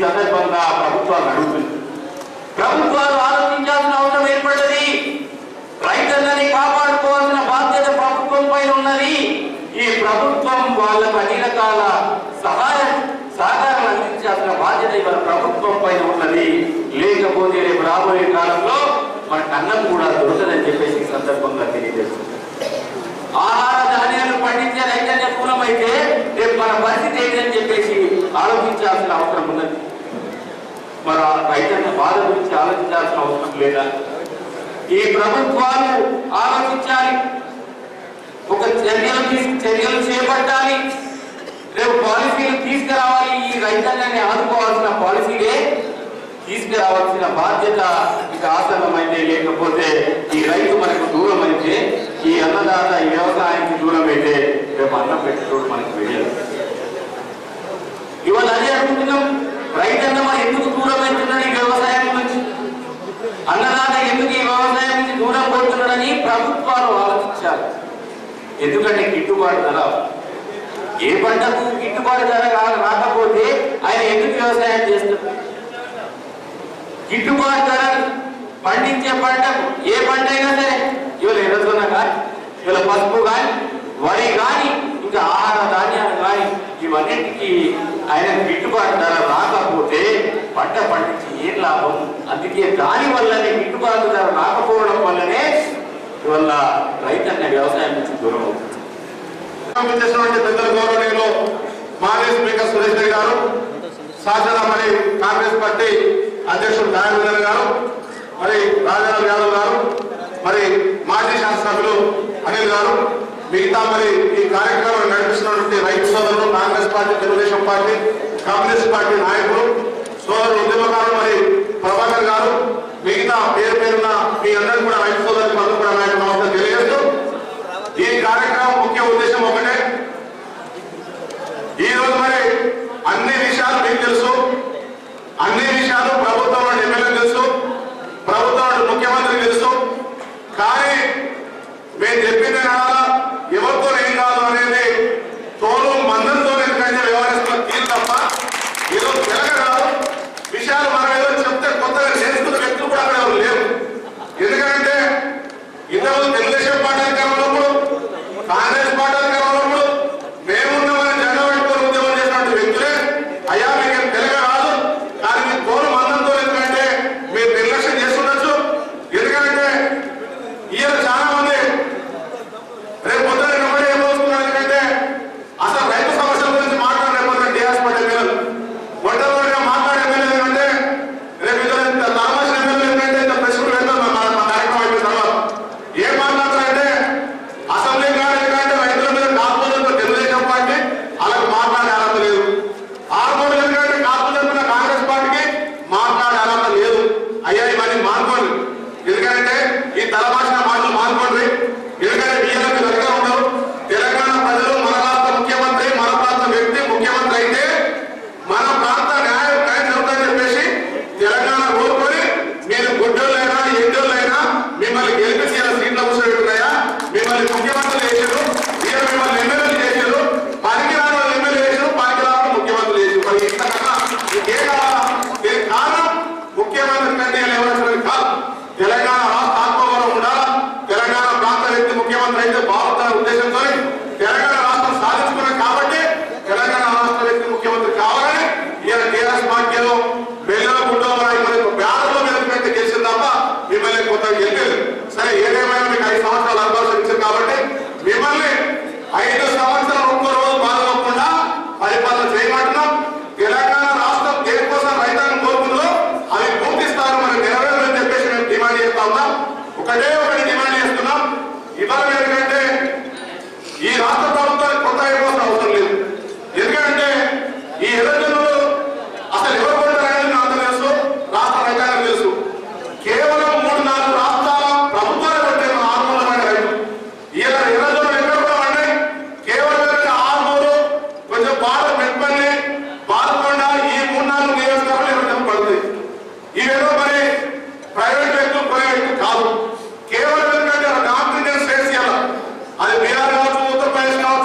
Speaker 3: సందర్భంగా ప్రభుత్వాలు అడుగుతుంది. ప్రభుత్వాలు ఆలోచించాల్సిన అవసరం ఏర్పడ్డది. రైతులని కాపాడుకోవాల్సిన బాధ్యత ప్రభుత్వం పైన ఉన్నది. ఈ ప్రభుత్వం వాళ్ళకు అన్ని రకాల సహకారాలు అందించాల్సిన బాధ్యత ఇవాళ ప్రభుత్వం పైన ఉన్నది. లేకపోతే రేపు రాబోయే కాలంలో మనకు అన్నం కూడా దొరకదని చెప్పేసి ఈ సందర్భంగా తెలియజేస్తుంది. ఆహార ధాన్యాలు పండించే రైతన్య మూలమైతే రేపు మన పరిస్థితి ఏంటని చెప్పేసి ఆలోచించాల్సిన అవసరం ఉన్నది. మన రైతన్య బాధ గురించి ఆలోచించాల్సిన అవసరం లేదా? ఈ ప్రభుత్వాలు ఆలోచించాలి, ఒక చర్యలు చేపట్టాలి, రేపు పాలసీలు తీసుకురావాలి. ఈ రైతాంగాన్ని ఆదుకోవాల్సిన పాలసీలే తీసుకురావాల్సిన బాధ్యత ఇక ఆసన్నమైతే, లేకపోతే ఈ రైతు మనకు దూరం అయితే, ఈ అన్నదాత ఈ వ్యవసాయానికి దూరం అయితే రేపు అన్నం పెట్టేటోడు మనకు వెళ్ళదు. ఇవాళ అదే అడుగుతున్నాం, రైతన్న మరి ఎందుకు దూరం అవుతున్నాడు ఈ వ్యవసాయం నుంచి, అన్నదాత ఎందుకు ఈ వ్యవసాయం నుంచి దూరం పోతున్నాడని ప్రభుత్వాలు ఆలోచించాలి. ఎందుకంటే గిట్టుబాటు ధర, ఏ పంటకు గిట్టుబాటు ధర రాకపోతే ఆయన ఎందుకు వ్యవసాయం చేస్తారు? గిట్టుబాటు ధర పండించే పంటకు, ఏ పంట అయినా సరే, ఇవాళ ఎర్రజొన్న కానీ, ఇవాళ పసుపు కానీ, వరి కానీ, ఇంకా ఆహార ధాన్యాలు కానీ, ఇవన్నిటికీ ఆయన గిట్టుబాటు ధర రాకపోతే పంట పండించి ఏం లాభం? అందుకే దాని వల్లనే గిట్టుబాటు ధర రాకపోవడం వల్లనే ఇవల్ల రైతన్న వ్యవసాయం నుంచి దూరం అవుతుంది.
Speaker 6: పెద్దల గౌరవనీయులు మాజీ స్పీకర్ సురేష్ రెడ్డి గారు, శాసన మరి కాంగ్రెస్ పార్టీ అధ్యక్షుడు నారాయణ గారు, మరి రాజారావు యాదవ్ గారు, మరి మాజీ శాసనసభ్యులు అనిల్ గారు, మిగతా మరి ఈ కార్యక్రమాన్ని నడిపిస్తున్నటువంటి రైతు సోదరులు, Congress party, Telugu Desam party, communist party నాయకులు, సోదరులు ఉద్యమకారులు, మరి ప్రభాకర్ గారు, మిగతా పేరు పేరున్న మీ అందరూ కూడా రైతు సోదరులకు అందరూ కూడా నాయకులు నమస్కారం తెలియజేస్తూ, ఈ కార్యక్రమం ముఖ్య ఉద్దేశం ఒకటే. ఈ రోజు మరి అన్ని విషయాలు మీకు తెలుసు, అన్ని విషయాలు ప్రభుత్వంలో ఎమ్మెల్యే తెలుసు, ప్రభుత్వంలో ముఖ్యమంత్రికి తెలుసు. కానీ మేము చెప్పింది కాదా, ఎవరితో ఏం కాదు అనేది తోలు మందంతో ఎందుకంటే వ్యవహరిస్తున్న తీరు తప్ప ఈరోజు తెలగరాదు. విషయాలు మనం ఏదో చెప్తే కొత్తగా నేర్చుకున్న వ్యక్తులు కూడా అక్కడ ఎవరు లేవు. ఎందుకంటే ఇంతకుముందు తెలుగుదేశం పార్టీ అధికారంలో, కాంగ్రెస్ పార్టీ అధికారంలో మేమున్నామని జెండా పెట్టుకొని ఉద్యమం చేసినటువంటి వ్యక్తులే అయ్యా మీకు తెలగరాదు, కానీ మీ తోలు మందంతో ఎందుకంటే మీరు నిర్లక్ష్యం చేస్తుండొచ్చు. ఎందుకంటే ఈయన చాలా మంది రేపు పొద్దున నిలబడి ఏమవుతున్నారు, ఎందుకంటే అసలు రైతు సమస్యల గురించి మాట్లాడలేకపోతే టీఆర్ఎస్ పార్టీ ఎమ్మెల్యేలు మొట్టమొదటిగా మాట్లాడే ఎమ్మెల్యేలు ఏంటంటే రేపు ఇద్దరు తలమాసిన ఎమ్మెల్యేలు ఏంటంటే ఇంత ప్రెస్లు పెడతాం మా కార్యక్రమం అయిపోయిన తర్వాత ఏం మాట్లాడతారంటే అసెంబ్లీ కానీ ఏంటంటే రైతుల మీద కాకపోతే తెలుగుదేశం పార్టీ అలాగే మాట్లాడే అర్హత లేదు, ఆర్మూడు ఎందుకంటే కాకపోతే కాంగ్రెస్ పార్టీకి మాట్లాడే అర్హత లేదు. అయ్యా ఇవన్నీ మానుకోండి, ఎందుకంటే ఈ తలమాసిన మాటలు మానుకోండి. ఎందుకంటే వీళ్ళకి దగ్గర ఉండరు. తెలంగాణ ప్రజలు మన రాష్ట్ర ముఖ్యమంత్రి, మన ప్రాంత వ్యక్తి ముఖ్యమంత్రి అయితే మన ప్రాంత న్యాయం జరుగుతుందని చెప్పేసి తెలంగాణ కోరుకొని మీరు గుడ్డోళ్ళైనా ఎండోళ్ళైనా మిమ్మల్ని గెలిపించి సీట్ల కూర్చోబెట్టున్నాయా, మిమ్మల్ని ముఖ్యమంత్రులు చేశారు, మీరు మిమ్మల్ని ఎమ్మెల్యేలు చేశారు, పనికిరాని వాళ్ళు ఎమ్మెల్యే చేశారు, పనికిరాని ముఖ్యమంత్రులు చేశారు. మరి ఇంతకన్నా ఇంకే కావాలా? దీనికి కారణం ముఖ్యమంత్రి కంటే ఎవరైనా కాదు, తెలంగాణ రాష్ట్ర ఆత్మగౌరవం ఉండాలా, తెలంగాణ ప్రాంత వ్యక్తి ముఖ్యమంత్రి అయితే బాగుందనే ఉద్దేశంతో తెలంగాణ రాష్ట్రం సాధించుకున్నాం. కాబట్టి తెలంగాణ రాష్ట్ర వ్యక్తి ముఖ్యమంత్రి కావాలని ఈయన టీఆర్ఎస్ పార్టీలో బెల్లలో గుండో బ్యానర్లో మీద గెలిచింది తప్ప మిమ్మల్ని కొత్తగా గెలిపేది. సరే ఏదేమైనా మీకు 5 సంవత్సరాలు అవకాశం ఇచ్చారు కాబట్టి మిమ్మల్ని 5 సంవత్సరాలు ఒక్క రోజు బాధపడకుండా పరిపాలన చేయమంటున్నాం. తెలంగాణ రాష్ట్రం దేనికోసం రైతాంగం కోరుకుందో అవి పూర్తిస్తారు మనం నెరవేరని చెప్పేసి మేము డిమాండ్ చేస్తా ఉన్నాం. ఒకటే ఒకటి డిమాండ్ చేస్తున్నాం. ఇవాళ ఎందుకంటే ఈ రాష్ట్ర ప్రభుత్వానికి కొత్త అయిపోవాల్సిన అవసరం లేదు. ఎందుకంటే ఈ ఎర్రజనులు అసలు ఎవరు కొంటారనేది నాకు తెలుసు, రాష్ట్ర రైతాంగం తెలుసు. కేవలం 3-4 రాష్ట్రాల ప్రభుత్వాలు కొట్టే ఆర్మూలమైన రైతు ఇలా ఎర్రజనులు ఎక్కడ కూడా ఉన్నాయి. కేవలం ఆర్మూరు, కొంచెం బాగా మెట్పల్లి, బాలకొండ, ఈ 3-4 నియోజకవర్గాలు ఎర్రజనులు పడుతుంది. ఇవేదో మరి ప్రైవేట్ వ్యక్తులు కొనే వ్యక్తులు కాదు. కేవలం ఎందుకంటే డాక్టర్ స్టేట్స్ అది బీహార్ కావచ్చు, ఉత్తరప్రదేశ్ కావచ్చు,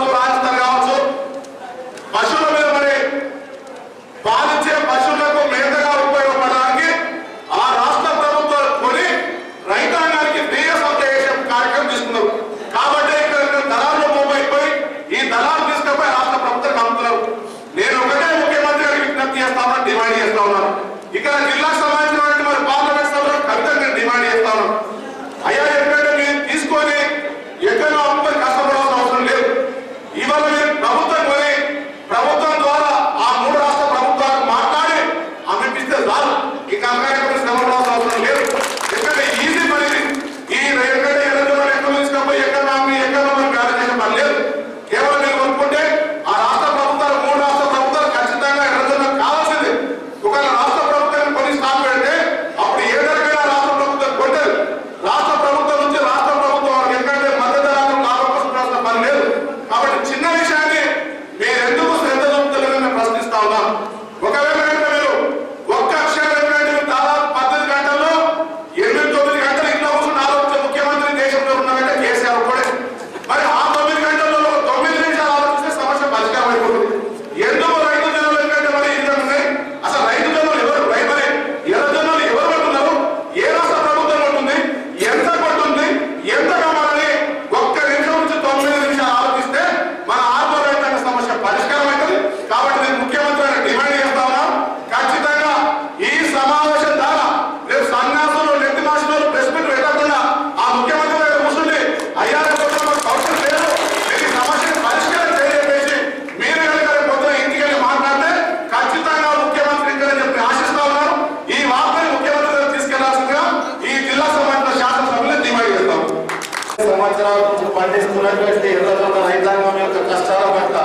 Speaker 3: సంవత్సరాల నుంచి పండిస్తున్నటువంటి ఎర్రజొన్న రైతాంగం యొక్క కష్టాల పట్ల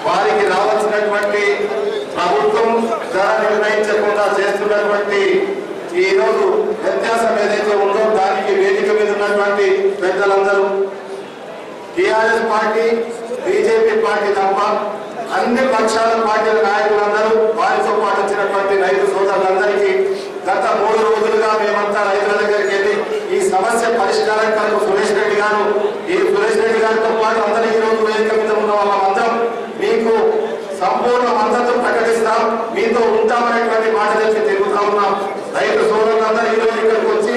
Speaker 3: వారికి రావాల్సినటువంటి ప్రభుత్వం ధర నిర్ణయించకుండా చేస్తున్నటువంటి ఈ రోజు వ్యత్యాసం ఏదైతే ఉందో దానికి వేదిక మీద ఉన్నటువంటి పెద్దలందరూ టిఆర్ఎస్ పార్టీ బీజేపీ పార్టీ తప్ప అన్ని పక్షాల పార్టీల నాయకులందరూ వారితో పాటు వచ్చినటువంటి రైతు సోదరులందరికీ గత 3 రోజులుగా మేమంతా రైతుల దగ్గరికి వెళ్ళి ఈ సమస్య పరిష్కారం కొరకు సురేష్ రెడ్డి గారితో పాటు అందరూ ఈ రోజు వేదిక మీద ఉన్న వాళ్ళందరం మీకు సంపూర్ణ మద్దతు ప్రకటిస్తాం, మీతో ఉంటామనేటువంటి మాట తెచ్చి తిరుగుతా ఉన్నాం. రైతు సోదరులందరూ ఈ రోజు ఇక్కడికి వచ్చి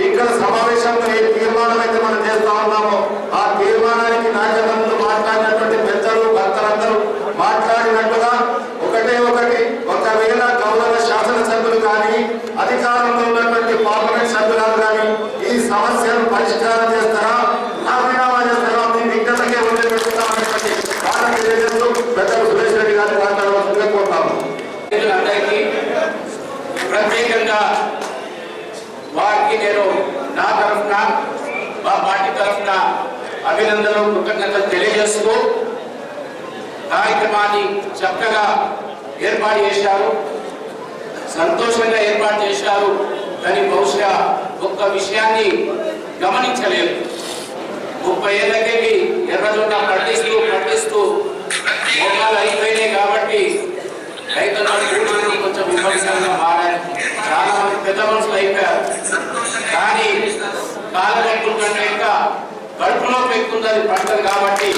Speaker 3: ఇక్కడ సమావేశంలో ఏ తీర్మానం అయితే మనం చేస్తా ఉన్నామో ఆ తీర్మానానికి నాకన్నా ముందు మాట్లాడినటువంటి పెద్దలు భక్తులందరూ మాట్లాడినట్టుగా ఒకవేళ గౌరవ శాసనసభ్యులు కానీ అధికారంలో ఉన్నటువంటి పార్లమెంట్ సభ్యులు కానీ ఈ సమస్యను పరిష్కారం చేస్తారా, రాజీనామా చేస్తారా, మీ విజ్ఞతకే వదిలిపెట్టుతామనేటువంటి మాట తెలియజేస్తూ పెద్దలు సురేష్ రెడ్డి గారిని మాట్లాడవలసిందిగా కోరుతాము.
Speaker 1: అందరికీ ప్రత్యేకంగా వారికి నేను నా తరఫున మా పార్టీ తరఫున అభినందనలు కృతజ్ఞతలు తెలియజేస్తూ కార్యక్రమాన్ని చక్కగా ఏర్పాటు చేశారు, సంతోషంగా ఏర్పాటు చేశారు. కానీ బహుశా ఒక్క విషయాన్ని గమనించలేదు. 30 ఏళ్ళకెళ్ళి ఎర్రజొన్న పండిస్తూ మోకాలు అయిపోయినాయి కాబట్టి రైతులు కొంచెం విమర్శంగా మారారు. చాలా మంది పెద్ద మనుషులు అయిపోయారు. కానీ కాలగట్టుల కంటే ఇంకా కడుపులో పెట్టుకుందని పడుతుంది కాబట్టి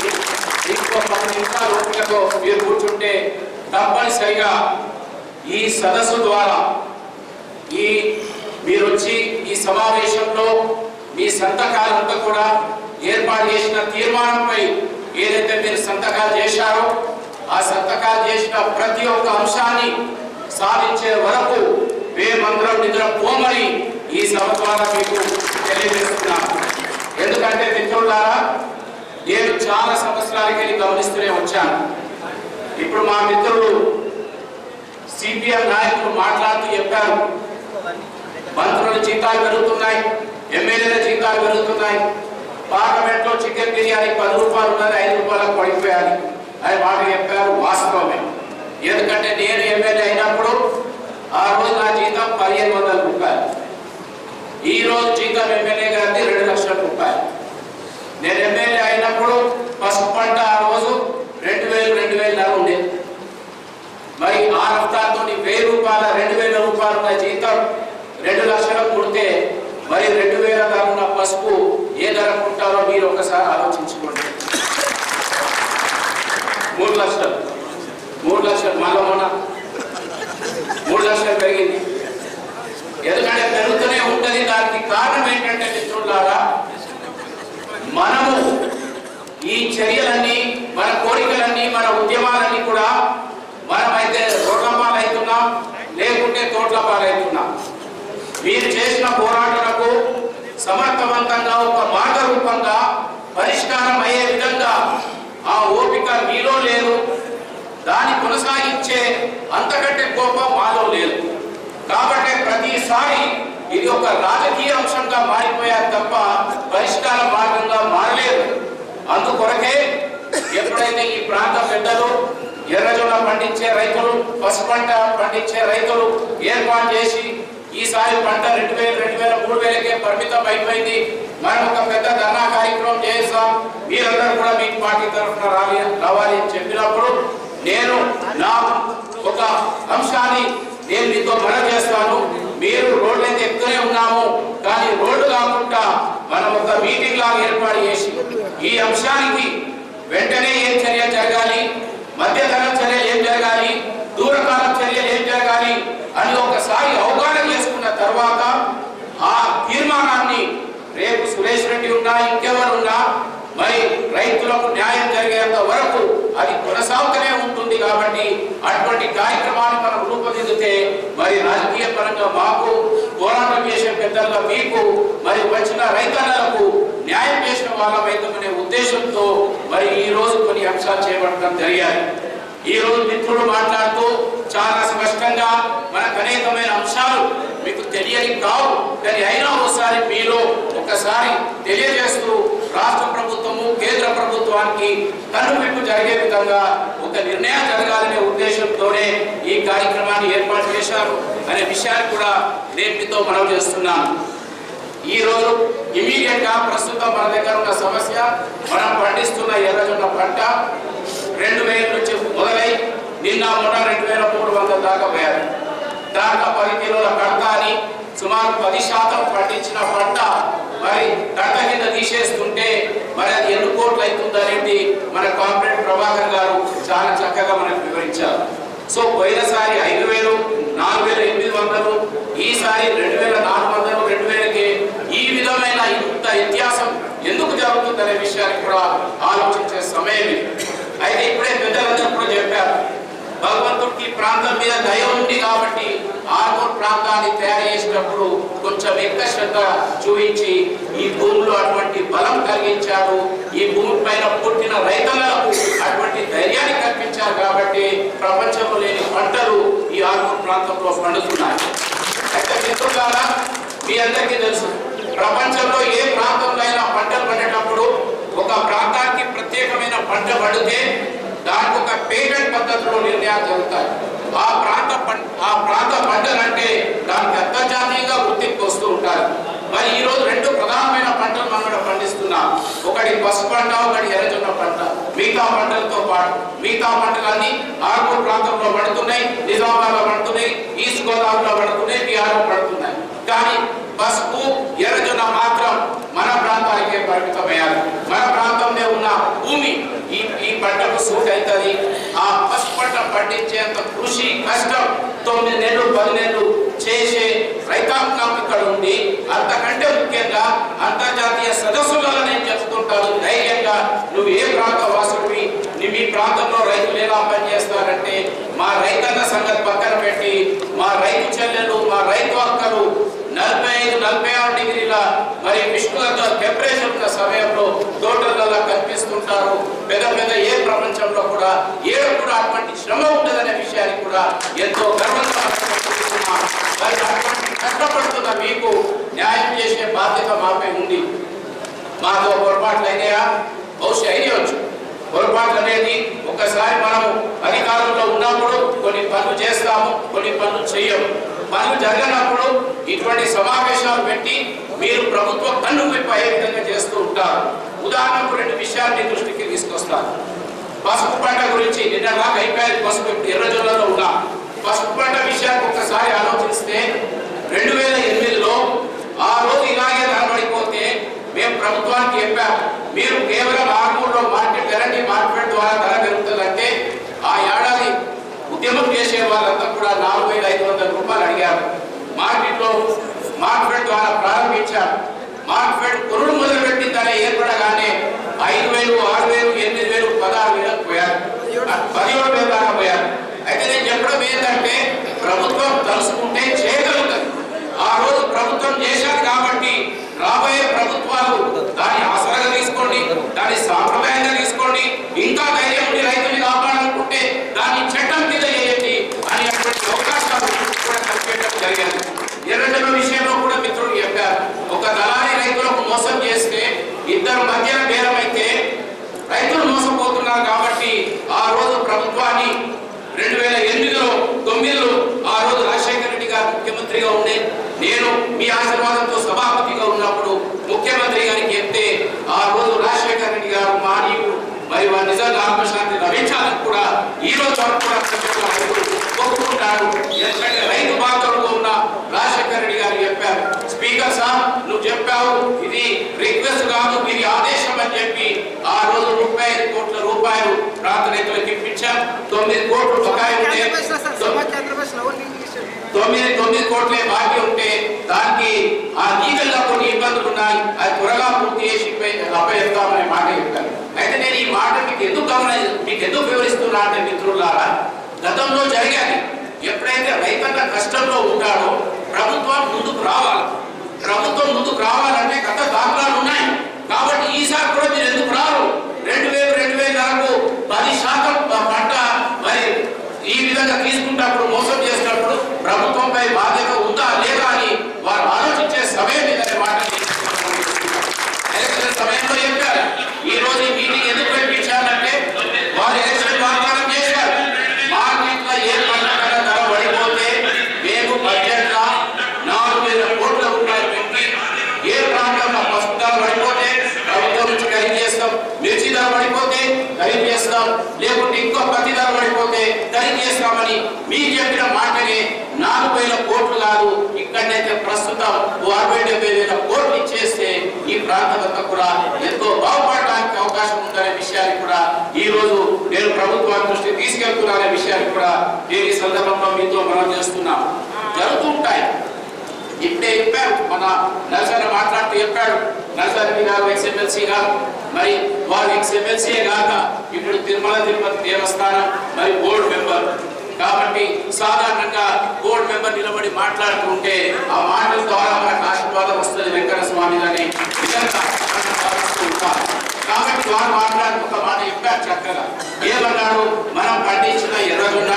Speaker 1: ఇంకో 10 నిమిషాలు ఓపికతో మీరు కూర్చుంటే తప్పనిసరిగా ఈ సదస్సు ద్వారా మీరు వచ్చి ఈ సమావేశంలో మీ సంతకాలంతా కూడా ఏర్పాటు చేసిన తీర్మానంపై ఏదైతే మీరు సంతకాలు చేశారో ఆ సంతకాలు చేసిన ప్రతి ఒక్క అంశాన్ని సాధించే వరకు మేమందరం నిద్రపోమని ఈ సభ ద్వారా మీకు తెలియజేస్తున్నాను. ఎందుకంటే మిత్రులారా, నేను చాలా సంవత్సరాలకి గమనిస్తూనే వచ్చాను. ఇప్పుడు మా మిత్రులు సిపిఎం నాయకులు మాట్లాడుతూ చెప్పారు, మంత్రుల జీతాలు పెరుగుతున్నాయి, ఎమ్మెల్యేల జీతాలు పెరుగుతున్నాయి, పార్లమెంట్ లో చికెన్ బిర్యానీ 10 రూపాయలు ఉన్నది 5 రూపాయలకు పడిపోయాలి అని మాట చెప్పారు. వాస్తవమే. ఎందుకంటే నేను ఎమ్మెల్యే అయినప్పుడు ఆ రోజు నా జీతం 1500 రూపాయలు. ఈ రోజు జీతం ఎమ్మెల్యే గారిది 2 లక్షల రూపాయలు. నేను ఎమ్మెల్యే అయినప్పుడు పసుపు పంట ఆ రోజు 2000 ఉండేది. మరి ఆ రఫ్తార్తో 1000 రూపాయల 2000 రూపాయలు ఉన్న జీతం 2 లక్షలకు పుడితే మరి 2000 ధర ఉన్న పసుపు ఏ ధర పుట్టారో మీరు ఒకసారి ఆలోచించుకోండి. 3 లక్షలు మొన్న 3 లక్షలు పెరిగింది. ఎందుకంటే పెరుగుతూనే ఉంటుంది. దానికి కారణం ఏంటంటే మిత్రులారా, మనము ఈ చర్యలన్నీ, మన కోరికలన్నీ, మన ఉద్యమాలన్నీ కూడా మనమైతే రోడ్ల పాలవుతున్నాం, లేకుంటే తోట్ల పాలవుతున్నాం. మీరు చేసిన పోరాటాలకు సమర్థవంతంగా ఒక మార్గ రూపంగా పరిష్కారం అయ్యే విధంగా ఆ ఓపిక మీలో లేదు, దాన్ని కొనసాగించే అంతకంటే కోపం మాలో లేదు. కాబట్టి ప్రతిసారి ఇది ఒక రాజకీయ అంశంగా మారిపోయారు తప్ప పరిష్కార మార్గంగా మారలేదు. అందుకొరకే ఎప్పుడైతే ఈ ప్రాంత పెద్దలు ఎర్రజొన్న పండించే రైతులు, పసుపు పంట పండించే రైతులు ఏర్పాటు చేసి ఈసారి పంట 2000, 3000కే పరిమితం అయిపోయింది, మనం ఒక పెద్ద ధర్నా కార్యక్రమం చేస్తాం, మీరందరూ కూడా మీ పార్టీ తరఫున రావాలి అని చెప్పినప్పుడు నేను నా ఒక అంశాన్ని నేను మీతో మనం చేస్తాను. మీరు రోడ్లు అయితే ఎక్కుతూనే ఉన్నాము, కానీ రోడ్డు కాకుండా మనం ఒక మీటింగ్ లాగా ఏర్పాటు చేసి ఈ అంశానికి వెంటనే ఏం చర్య జరగాలి, మధ్యతరం చర్యలు ఏం జరగాలి, దూరకాలం చర్యలు ఏం జరగాలి అని ఒకసారి అవగాహన చేసుకున్న తర్వాత ఆ తీర్మానాన్ని రేపు సురేష్ రెడ్డి ఉన్నా ఇంకెవరున్నా మరి రైతులకు న్యాయం జరిగేంత వరకు అది కొనసాగుతూనే ఉంటుంది. కాబట్టి అటువంటి కార్యక్రమాన్ని మనం రూపొందితే మరి రాజకీయ పరంగా మాకు, పోరాటం చేసే పెద్దలుగా మీకు, మరి వచ్చిన రైతన్నలకు న్యాయం చేసిన వాళ్ళమైతమనే ఉద్దేశంతో మరి ఈ రోజు కొన్ని అంశాలు చేపట్టడం జరిగాయి. ఈ రోజు మిత్రులు మాట్లాడుతూ చాలా స్పష్టంగా మనకు అనేకమైన అంశాలు మీకు తెలియని కావు, కానీ అయినా ఒకసారి మీలో ఒకసారి తెలియజేస్తూ
Speaker 7: రాష్ట్ర ప్రభుత్వము కేంద్ర ప్రభుత్వానికి కన్నువిప్పు జరిగే విధంగా ఒక నిర్ణయం జరగాలనే ఉద్దేశంతోనే ఈ కార్యక్రమాన్ని ఏర్పాటు చేశారు అనే విషయాన్ని కూడా నేను మీతో మనవి చేస్తున్నాను. ఈ రోజు ఇమీడియట్ గా ప్రస్తుతం మన దగ్గర ఉన్న సమస్య, మనం పండిస్తున్న ఎర్రజొన్న పంట 2000 నుంచి మొదలై నిన్న మొన్న 2300 దాకా పోయారు. దాంట్లో 10 కిలోల కడత అని సుమారు 10% పండించిన పంట మరి కడత కింద తీసేస్తుంటే మరి అది ఎన్ని కోట్లు అవుతుంది అనేది మన కార్పొరేట్ ప్రభాకర్ గారు చాలా చక్కగా మనకు వివరించారు. సో పోయినసారి 5000, 4800, ఈసారి 2400, 2000కి ఈ విధమైన ఇంత వ్యత్యాసం ఎందుకు జరుగుతుందనే విషయాన్ని కూడా ఆలోచించే సమయం ఇది. అయితే ఇప్పుడే పెద్దలందరూ కూడా చెప్పారు, భగవంతుడికి ప్రాంతం మీద దయ ఉంది కాబట్టి ఆర్మూర్ ప్రాంతాన్ని తయారు చేసినప్పుడు కొంచెం ఎక్కువ శ్రద్ధ చూపించి ఈ భూమిలో అటువంటి బలం కలిగించారు. ఈ భూమి పైన పుట్టిన రైతులకు అటువంటి ధైర్యాన్ని కల్పించారు కాబట్టి ప్రపంచంలో లేని పంటలు ఈ ఆర్మూర్ ప్రాంతంలో పండుతున్నాయి. అయితే మిత్రులారా, మీ అందరికీ తెలుసు, ప్రపంచంలో ఏ ప్రాంతంలో అయినా పంటలు పండేటప్పుడు ఒక ప్రాంతానికి ప్రత్యేకమైన పంట పండితే దానికి ఒక పేటెంట్ పద్ధతిలో నిర్ణయాలు జరుగుతాయి. ఆ ప్రాంత పంటలు అంటే దానికి అంతర్జాతీయంగా గుర్తింపు వస్తూ ఉంటారు. మరి ఈ రోజు 2 ప్రధానమైన పంటలు మనం పండిస్తున్నాం. ఒకటి పసుపు పంట, ఒకటి ఎర్రజొన్న పంట. మిగతా పంటలతో పాటు మిగతా పంటలన్నీ ఆర్మూర్ ప్రాంతంలో పడుతున్నాయి, నిజామాబాద్లో పడుతున్నాయి, ఈస్ట్ గోదావరిలో పడుతున్నాయి, బీహార్లో పడుతున్నాయి. కానీ పసుపు ఎర్రజొన్న మాత్రం మన ప్రాంతానికే పరిమితమయ్యారు. మన ప్రాంతంలో ఉన్న భూమి ఈ పంటకు సూట్ అవుతుంది. ఆ పసుపు పంట పండించేంత కృషి, కష్టం 9 నెలలు 10 నెలలు చేసే రైతాంగం ఇక్కడ ఉంది. అంతకంటే ముఖ్యంగా అంతర్జాతీయ సదస్సులలో నేను చెప్తుంటాను ధైర్యంగా, నువ్వు ఏ ప్రాంత వాసుడివి, మీ ప్రాంతంలో రైతులు ఎలా పనిచేస్తారంటే మా రైతన్న సంగతి పక్కన పెట్టి మా రైతు చెల్లెలు, మా రైతు అక్కలు 45-46 డిగ్రీల మరి విష్ణుగత టెంపరేచర్ ఉన్న సమయంలో తోటలలో కనిపిస్తుంటారు. పెద్ద ఏ ప్రపంచంలో కూడా ఏడు కూడా అటువంటి శ్రమ ఉంటుందనే విషయాన్ని కూడా ఎంతో గర్వంగా మరి అటువంటి కష్టపడుతున్న మీకు న్యాయం చేసే బాధ్యత మాపై ఉంది. మాతో పొరపాట్లు అయినాయా? బహుశా అయ్యవచ్చు. పొరపాట్లు అనేది ఒకసారి మనము అధికారంలో ఉన్నప్పుడు కొన్ని పనులు చేస్తాము, కొన్ని పనులు చేయము. పనులు జరగనప్పుడు ఇటువంటి సమావేశాలు పెట్టి మీరు ప్రభుత్వ కన్ను వైపు అయ్యే విధంగా చేస్తూ ఉంటారు. ఉదాహరణకు 2 విషయాలు మీ దృష్టికి తీసుకొస్తాను. పసుపు పంట గురించి నిన్న నాకు అయిపోయారు. పసుపు ఎర్రజొన్నలో ఉన్నా పసుపు పంట విషయానికి ఒకసారి ఆలోచిస్తే 2008లో ఆ రోజు ఇలాగే ధరపడిపోతే మేము ప్రభుత్వానికి చెప్పాము, మీరు కేవలం ఆర్మూర్లో మార్కెట్ గ్యారంటీ మార్కెట్ ద్వారా ధర పెరుగుతుందంటే ఆ ఏడాది ఉద్యమం చేసే వాళ్ళంతా కూడా 4500 రూపాయలు అడిగారు. మార్కెట్లో మార్కెట్ ద్వారా ప్రారంభించారు. మార్కెట్ కొనుగోలు మొదలుపెట్టిందనే ఏర్పడగానే 5000, 6000, 8000, 16,000 పోయారు, 17,000 దాకా పోయారు. అయితే నేను చెప్పడం ఏంటంటే ప్రభుత్వం తలుసుకుంటే చేయగలుగుతుంది. ఆ రోజు ప్రభుత్వం చేశారు కాబట్టి రాబోయే ప్రభుత్వాలు దాన్ని ఆసరాగా తీసుకోండి, దాన్ని సాంప్రదాయంగా తీసుకోండి, ఇంకా ధైర్యం ఉండి రైతుని కాపాడాలనుకుంటే దాన్ని చట్టం కింద చేయండి అని అటువంటి అవకాశాలు కూడా కల్పించడం జరిగింది. ఎర్రజొన్న విషయంలో కూడా మిత్రులు చెప్పారు, ఒక దళారి రైతులకు మోసం చేస్తే ఇద్దరు మధ్యన బేరమైతే రైతులు మోసపోతున్నారు కాబట్టి ఆ రోజు ప్రభుత్వాన్ని 2008లో 9లో ఆ రోజు రాజశేఖర రెడ్డి గారు ముఖ్యమంత్రిగా ఉండే, నేను మీ ఆశీర్వాదంతో సభాపతిగా ఉన్నప్పుడు ముఖ్యమంత్రి గారికి చెప్తే ఆ రోజు రాజశేఖర రెడ్డి గారు మానీయుడు మరి వారి నిజంగా ఆత్మశాంతి లభించాలని కూడా ఈ రోజు వరకు కూడా ఒప్పుకుంటారు. ఎందుకంటే రైతు బాధ్యతలో ఉన్న రాజశేఖర రెడ్డి గారు చెప్పారు, స్పీకర్ సార్ నువ్వు చెప్పావు ఇది రిక్వెస్ట్ కాదు ఇది ఆదేశం అని చెప్పి ఆ రోజు 35 కోట్ల రూపాయలు ప్రాంత రైతులకు ఇప్పించారు. 9 కోట్లు బకాయి ఉంటే 9 కోట్లే బాకీ ఉంటే దానికి ఆ లీగల్గా కొన్ని ఇబ్బందులు ఉన్నాయి, అది త్వరగా పూర్తి చేసి అప్పచెప్తామనే మాట చెప్పారు. అయితే నేను ఈ మాట మీకు ఎందుకు వివరిస్తున్నా అంటే మిత్రులారా, గతంలో జరిగాలి. ఎప్పుడైతే రైతన్న కష్టంలో ఉంటాడో ప్రభుత్వం ముందుకు రావాలి. ప్రభుత్వం ముందుకు రావాలంటే గత దాఖలాలు ఉన్నాయి కాబట్టి ఈసారి కూడా మీరు ఎందుకు రారు? 2000 వరకు 10% పంట మరి ఈ విధంగా తీసుకుంటప్పుడు మోసం చేసినప్పుడు ప్రభుత్వంపై బాధ్యత ఉందా లేదా అని వారు ఆలోచించే సమయం ఇదనే మాట ఎలక్షన్ సమయంలో చెప్పారు. చేస్తాం, లేకుంటే ఇంకో పత్తి ధర పడిపోతే ఖరీదు చేస్తామని మీరు చెప్పిన మాటనే 4,000 కోట్లు కాదు, ఇక్కడనైతే ప్రస్తుతం 60,000-70,000 కోట్లు ఇచ్చేస్తే ఈ ప్రాంతం కూడా ఎంతో బాగుపడడానికి అవకాశం ఉందనే విషయాన్ని కూడా ఈ రోజు నేను ప్రభుత్వాన్ని దృష్టికి తీసుకెళ్తున్నానే విషయాన్ని కూడా నేను ఈ సందర్భంలో మీతో మనం చేస్తున్నాం. జరుగుతుంటాయి. ఇప్పుడే చెప్పారు, మన నర్సన్న మాట్లాడుతూ చెప్పాడు, నర్సరెడ్డి గారు ఎక్స్ఎమ్మెల్సీ గారు, మరి వారు ఎక్స్ఎమ్మెల్సీ కాక ఇప్పుడు తిరుమల తిరుపతి దేవస్థానం మరి బోర్డు మెంబర్ కాబట్టి సాధారణంగా బోర్డు మెంబర్ నిలబడి మాట్లాడుతుంటే ఆ మాటల ద్వారా మనకు ఆశీర్వాదం వస్తుంది వెంకట స్వామి అని విధంగా భావిస్తూ ఉంటారు. కాబట్టి వారు మాట్లాడి ఒక మాట చెప్పారు చక్కగా. ఏమన్నాడు, మనం పండించిన ఎర్రజొన్న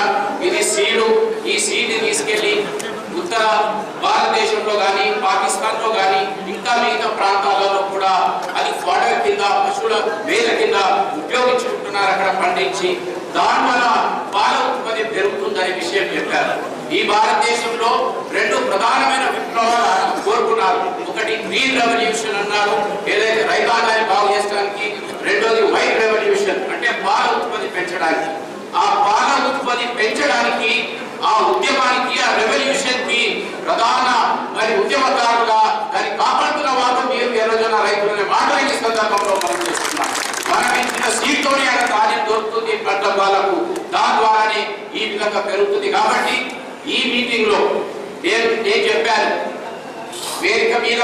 Speaker 7: ఇది సీడు, ఈ సీడ్ని తీసుకెళ్లి ఉత్తర భారతదేశంలో కానీ పాకిస్తాన్ లో కానీ ఇంకా మిగతా ప్రాంతాలలో కూడా అది ఫాడర్ కింద పశువుల వేల కింద ఉపయోగించుకుంటున్నారు అక్కడ పండించి. దానివల్ల పాల ఉత్పత్తి పెరుగుతుందనే విషయం చెప్పారు. ఈ భారతదేశంలో 2 ప్రధానమైన విప్లవాలు కోరుకున్నారు. ఒకటి గ్రీన్ రెవల్యూషన్ అన్నారు, ఏదైతే రైతాంగాన్ని బాగు చేయడానికి. రెండోది వైట్ రెవల్యూషన్ అంటే పాల ఉత్పత్తి పెంచడానికి. ఆ పాల ఉత్పత్తి పెంచడానికి ఆ ఉద్యమానికి ఆ రెవల్యూషన్ కి ప్రధాన మరి ఉద్యమకారులుగా దాన్ని కాపాడుతున్న వాళ్ళు మీరు ఎర్రజొన్న రైతులనే మాట్లాడే సందర్భంలో మనం చేస్తున్నాం. మనం ఇచ్చిన సీట్తోనే అక్కడ ధాన్యం దొరుకుతుంది పంట వాళ్ళకు, దాని ద్వారానే ఈ విధంగా పెరుగుతుంది. కాబట్టి ఈ మీటింగ్ లో నేను చెప్పాను, వేదిక మీద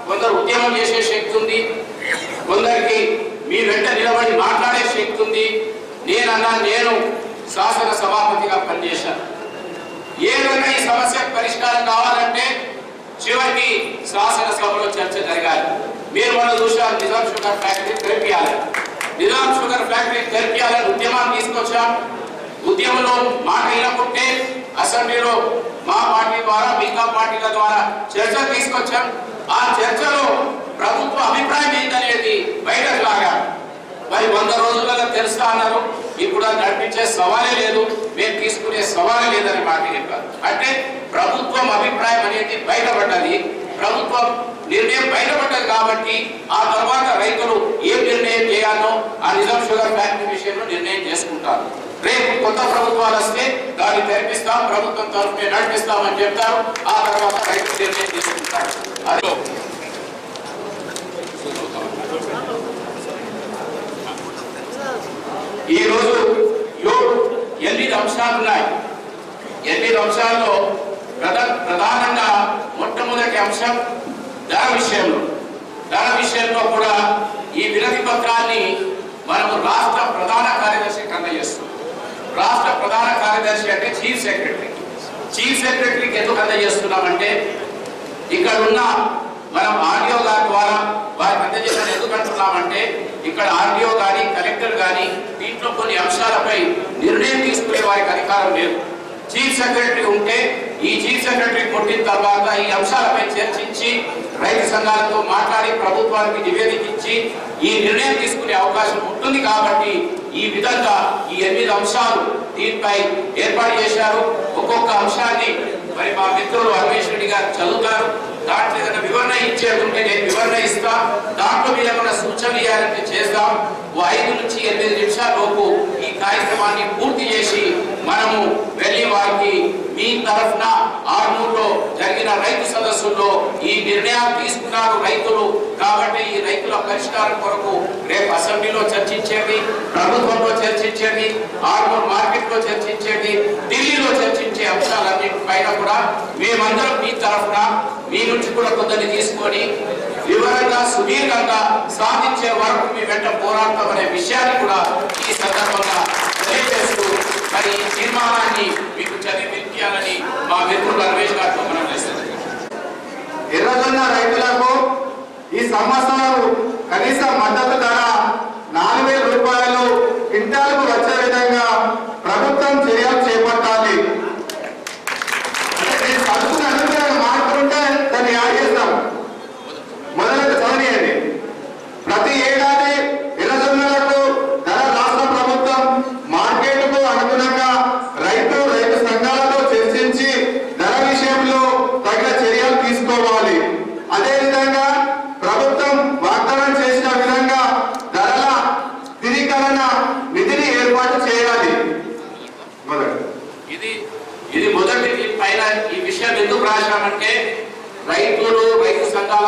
Speaker 7: కొందరు ఉద్యమం చేసే శక్తి ఉంది, కొందరికి మీ వెంట నిలబడి మాట్లాడే శక్తి ఉంది. నేను శాసన సభాపతిగా పనిచేశాను. ఏదైనా ఈ సమస్యకు పరిష్కారం కావాలంటే చివరికి శాసనసభలో చర్చ జరగాలి. మీరు మనం చూసారు, నిజాం షుగర్ ఫ్యాక్టరీ తెరిపియాలి, నిజాం షుగర్ ఫ్యాక్టరీ తెరిపియాలని ఉద్యమాన్ని తీసుకొచ్చాం. ఉద్యమంలో మాట వినకుంటే అసెంబ్లీలో మా పార్టీ ద్వారా మిగతా పార్టీల ద్వారా చర్చ తీసుకొచ్చాం. ఆ చర్చలో ప్రభుత్వ అభిప్రాయం ఏంటనేది బయటకు లాగారు. మరి 100 రోజులలో తెలుస్తా అన్నారు. ఇప్పుడు అది నడిపించే సవాలే లేదు, మేము తీసుకునే సవాలే లేదని మాట చెప్పారు. అంటే ప్రభుత్వం అభిప్రాయం అనేది బయటపడ్డది, ప్రభుత్వం నిర్ణయం బయటపడ్డది. కాబట్టి ఆ తర్వాత రైతులు ఏం నిర్ణయం చేయాలో ఆ నిజాం షుగర్ ఫ్యాక్టరీ విషయంలో నిర్ణయం చేసుకుంటారు. రేపు కొత్త ప్రభుత్వాలు వస్తే దాన్ని తెరిపిస్తాం, ప్రభుత్వం తరఫున నడిపిస్తామని చెప్తారు. ఆ తర్వాత రైతులు నిర్ణయం తీసుకుంటారు. అదే ఈ రోజు 8 అంశాలు ఉన్నాయి. 8 అంశాల్లో ప్రధానంగా మొట్టమొదటి అంశం ధర విషయంలో కూడా ఈ వినతి పత్రాన్ని మనము రాష్ట్ర ప్రధాన కార్యదర్శికి అందజేస్తున్నాం. రాష్ట్ర ప్రధాన కార్యదర్శి అంటే చీఫ్ సెక్రటరీకి ఎందుకు అందజేస్తున్నామంటే ఇక్కడ ఉన్న మనం ఆర్డీఓ గారి ద్వారా వారికి అందజేయాలని ఎందుకు అంటున్నామంటే ఇక్కడ ఆర్డీఓ కానీ కలెక్టర్ కానీ దీంట్లో కొన్ని అంశాలపై నిర్ణయం తీసుకునే వారికి అధికారం లేదు. చీఫ్ సెక్రటరీ ఉంటే ఈ చీఫ్ సెక్రటరీ కొట్టిన తర్వాత ఈ అంశాలపై చర్చించి రైతు సంఘాలతో మాట్లాడి ప్రభుత్వానికి నివేదిక ఇచ్చి ఈ నిర్ణయం తీసుకునే అవకాశం ఉంటుంది. కాబట్టి ఈ విధంగా ఈ 8 అంశాలు దీనిపై ఏర్పాటు చేశారు. ఒక్కొక్క అంశాన్ని మరి మా మిత్రులు రమేష్ రెడ్డి గారు చదువుతారు. దాంట్లో ఏదైనా వివరణ ఇచ్చేది ఉంటే నేను వివరణ ఇస్తా, దాంట్లో మీరు ఏమైనా సూచనలు ఇవ్వాలంటే చేద్దాం. 5 నుంచి 8 నిమిషాల లోపు ఈ కార్యక్రమాన్ని పూర్తి చేసి మనము వెళ్ళి వారికి మీ తరఫున ఆర్మూర్లో జరిగిన రైతు సదస్సుల్లో ఈ నిర్ణయాలు తీసుకున్నారు రైతులు. కాబట్టి ఈ రైతుల పరిష్కారం కొరకు రేపు అసెంబ్లీలో చర్చించేది, ప్రభుత్వంలో చర్చించేది, ఆర్మూర్ మార్కెట్ లో చర్చించేది, ఢిల్లీలో చర్చించే అంశాలన్నిటి పైన కూడా మేమందరం మీ తరఫున మీ నుంచి కూడా కొందరిని తీసుకొని వివరంగా సుదీర్ఘంగా సాధించే వరకు మీ వెంట పోరాడతామనే విషయాన్ని కూడా ఈ సందర్భంగా తెలియజేస్తూ మరి ఈ తీర్మానాన్ని మీకు చదివించాలని మా మిత్రులు రమేష్ గారితో మనం చేస్తున్నాం.
Speaker 6: ఎర్రజొన్న రైతులకు ఈ సంవత్సరం కనీస మద్దతు ధర 4,000 రూపాయలు క్వింటాలకు వచ్చే విధంగా ప్రభుత్వం చర్యలు చేపట్టాలి. సరుకులు అనుకూలంగా మార్పుంటే దాన్ని యాడ్ చేస్తాం. మొదలైన చదవనియండి. ప్రతి ఏడాది ఎర్రజొన్నలకు ధర రాష్ట్ర ప్రభుత్వం మార్కెట్కు అనుగుణంగా రైతు సంఘాలతో చర్చించి ధర విషయంలో తగిన చర్యలు తీసుకోవాలి. అదేవిధంగా ప్రభుత్వం వాగ్దానం చేసిన విధంగా ధరల స్థిరీకరణ నిధిని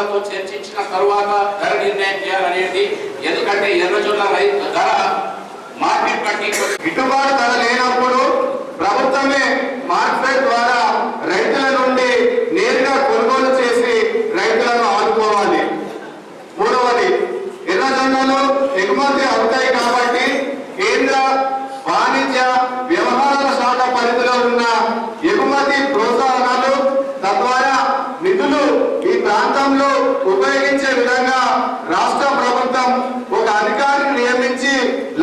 Speaker 7: రైతులతో చర్చించిన తరువాత ధర నిర్ణయం చేయాలనేది. ఎందుకంటే ఎర్రజొన్న రైతు ధర మార్కెట్ బట్టి
Speaker 3: గిట్టుబాటు ధర లేనప్పుడు ప్రభుత్వమే మార్కెట్ ద్వారా రైతుల నుండి నేరుగా కొనుగోలు చేసి రైతులను ఆదుకోవాలి. మూడవది, ఎర్రజొన్నలు ఎగుమతి అవుతాయి కాబట్టి కేంద్ర వాణిజ్య వ్యవహారాల శాఖ పరిధిలో ఉన్న ఎగుమతి ప్రోత్సాహనాలు తద్వారా నిధులు ఈ ప్రాంతంలో ఉపయోగించే విధంగా రాష్ట్ర ప్రభుత్వం ఒక అధికారిని నియమించి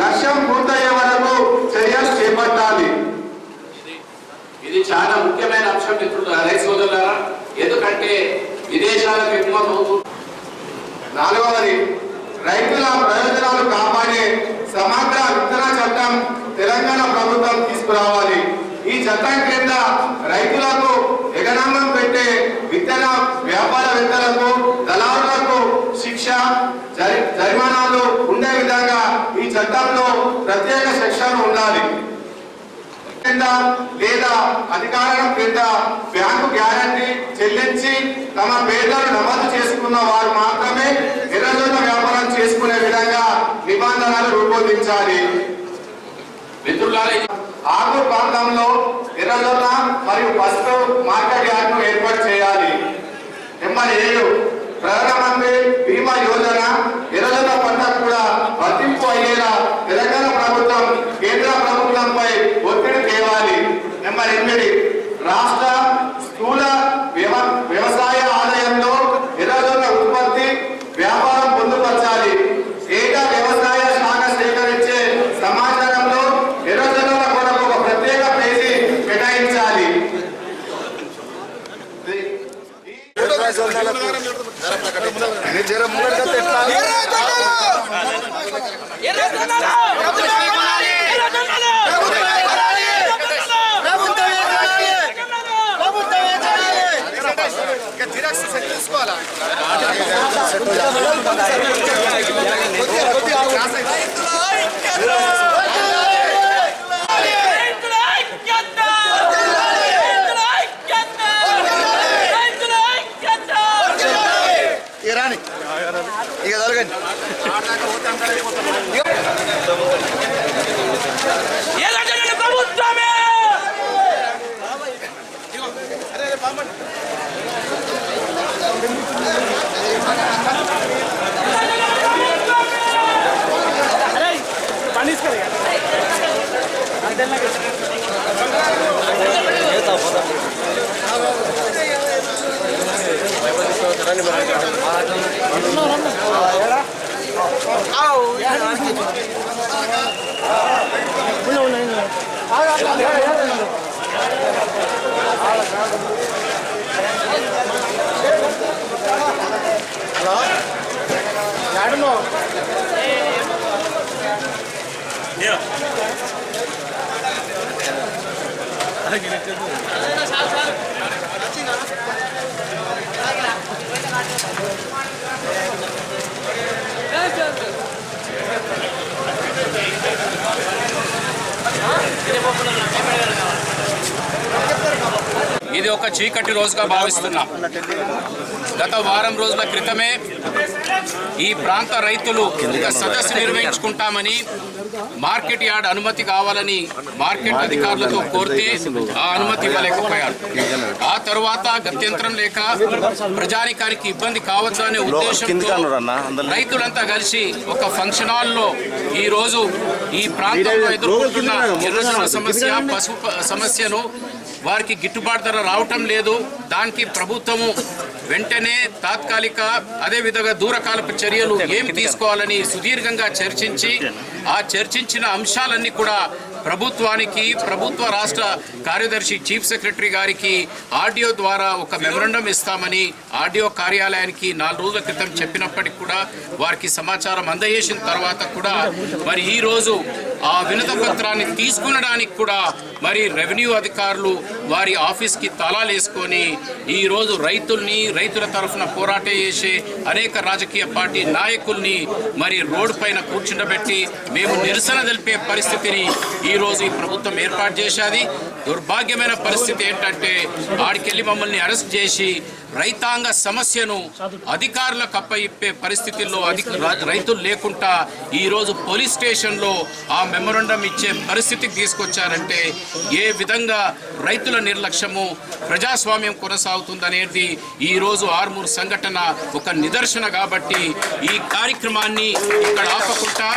Speaker 3: లక్ష్యం పూర్తయ్యే వరకు చర్యలు చేపట్టాలి.
Speaker 7: ఇది చాలా ముఖ్యమైన అంశం మిత్రులు, రైతు సోదరులారా. ఎందుకంటే విదేశాలకు ఎగుమతి అవుతుంది.
Speaker 3: నాలుగవది, రైతుల ప్రయోజనాలు కాపాడే సమగ్ర విత్తన చట్టం తెలంగాణ ప్రభుత్వం తీసుకురావాలి. ఈ చట్టం కింద రైతులకు ఎగనామం పెట్టే విత్తన వ్యాపారవేత్తలకు, దళారులకు శిక్ష, జరిమానాలు ఉండే విధంగా ఈ చట్టంలో ప్రత్యేక సెక్షన్ ఉండాలి. లేదా అధికారం కింద బ్యాంకు గ్యారంటీ చెల్లించి తమ పేర్లను నమోదు చేసుకున్న వారు మాత్రమే ఎర్రజొన్న వ్యాపారం చేసుకునే విధంగా నిబంధనలు రూపొందించాలి. ఆగూరు ప్రాంతంలో ఎర్రజొన్న మరియు పసుపు మార్కెట్ యార్డ్ను ఏర్పాటు చేయాలి. నెంబర్ 7, ప్రధానమంత్రి బీమా యోజన ఎర్రజొన్న పంట కూడా వర్తింపు అయ్యేలా తెలంగాణ ప్రభుత్వం కేంద్ర ప్రభుత్వంపై ఒత్తిడి తేవాలి. నెంబర్ 8, రాష్ట్ర స్థూల వ్యవసాయ ఆదాయంలో ఎర్రజొన్న ఉత్పత్తి వ్యాపారం పొందుపరచాలి. ఏటా వ్యవసాయ శాఖ సేకరించే సమాచారంలో ఎర్రజొన్నల కొరకు ఒక ప్రత్యేక పేజీ కేటాయించాలి.
Speaker 7: ఇది ఒక చీకటి రోజుగా భావిస్తున్నా. గత వారం రోజుల క్రితమే ఈ ప్రాంత రైతులు ఒక సదస్సు నిర్వహించుకుంటామని, మార్కెట్ యార్డ్ అనుమతి కావాలని మార్కెట్ అధికారులతో కోరితే ఆ అనుమతి ఇవ్వలేకపోయారు. ఆ తరువాత గత్యంతరం లేక ప్రజానికానికి ఇబ్బంది కావచ్చు అనే ఉద్దేశంతో రైతులంతా కలిసి ఒక ఫంక్షన్ హాల్లో ఈ రోజు ఈ ప్రాంతంలో ఎదుర్కొంటున్న ఎర్రజొన్న సమస్య, పసుపు సమస్యను, వారికి గిట్టుబాటు ధర రావటం లేదు, దానికి ప్రభుత్వము వెంటనే తాత్కాలిక అదేవిధంగా దూరకాలపు చర్యలు ఏమి తీసుకోవాలని సుదీర్ఘంగా చర్చించి ఆ చర్చించిన అంశాలన్నీ కూడా ప్రభుత్వానికి, ప్రభుత్వ రాష్ట్ర కార్యదర్శి చీఫ్ సెక్రటరీ గారికి ఆర్డీఓ ద్వారా ఒక మెమొరండం ఇస్తామని ఆర్డీఓ కార్యాలయానికి 4 రోజుల క్రితం చెప్పినప్పటికీ కూడా వారికి సమాచారం అందజేసిన తర్వాత కూడా మరి ఈరోజు ఆ వినతి పత్రాన్ని తీసుకునడానికి కూడా మరి రెవెన్యూ అధికారులు వారి ఆఫీస్కి తాళాలు వేసుకొని ఈరోజు రైతుల తరఫున పోరాటం చేసే అనేక రాజకీయ పార్టీ నాయకుల్ని మరి రోడ్డు పైన కూర్చుండబెట్టి మేము నిరసన తెలిపే పరిస్థితిని ఈరోజు ఈ ప్రభుత్వం ఏర్పాటు చేసేది. దుర్భాగ్యమైన పరిస్థితి ఏంటంటే ఆడికెళ్ళి మమ్మల్ని అరెస్ట్ చేసి రైతాంగ సమస్యను అధికారులకు అప్పయిప్పే పరిస్థితుల్లో రైతులు లేకుండా ఈరోజు పోలీస్ స్టేషన్లో ఆ మెమొరండం ఇచ్చే పరిస్థితికి తీసుకొచ్చారంటే ఏ విధంగా రైతుల నిర్లక్ష్యము ప్రజాస్వామ్యం కొనసాగుతుందనేది ఈరోజు ఆర్మూర్ సంఘటన ఒక నిదర్శన. కాబట్టి ఈ కార్యక్రమాన్ని ఇక్కడ ఆపకుండా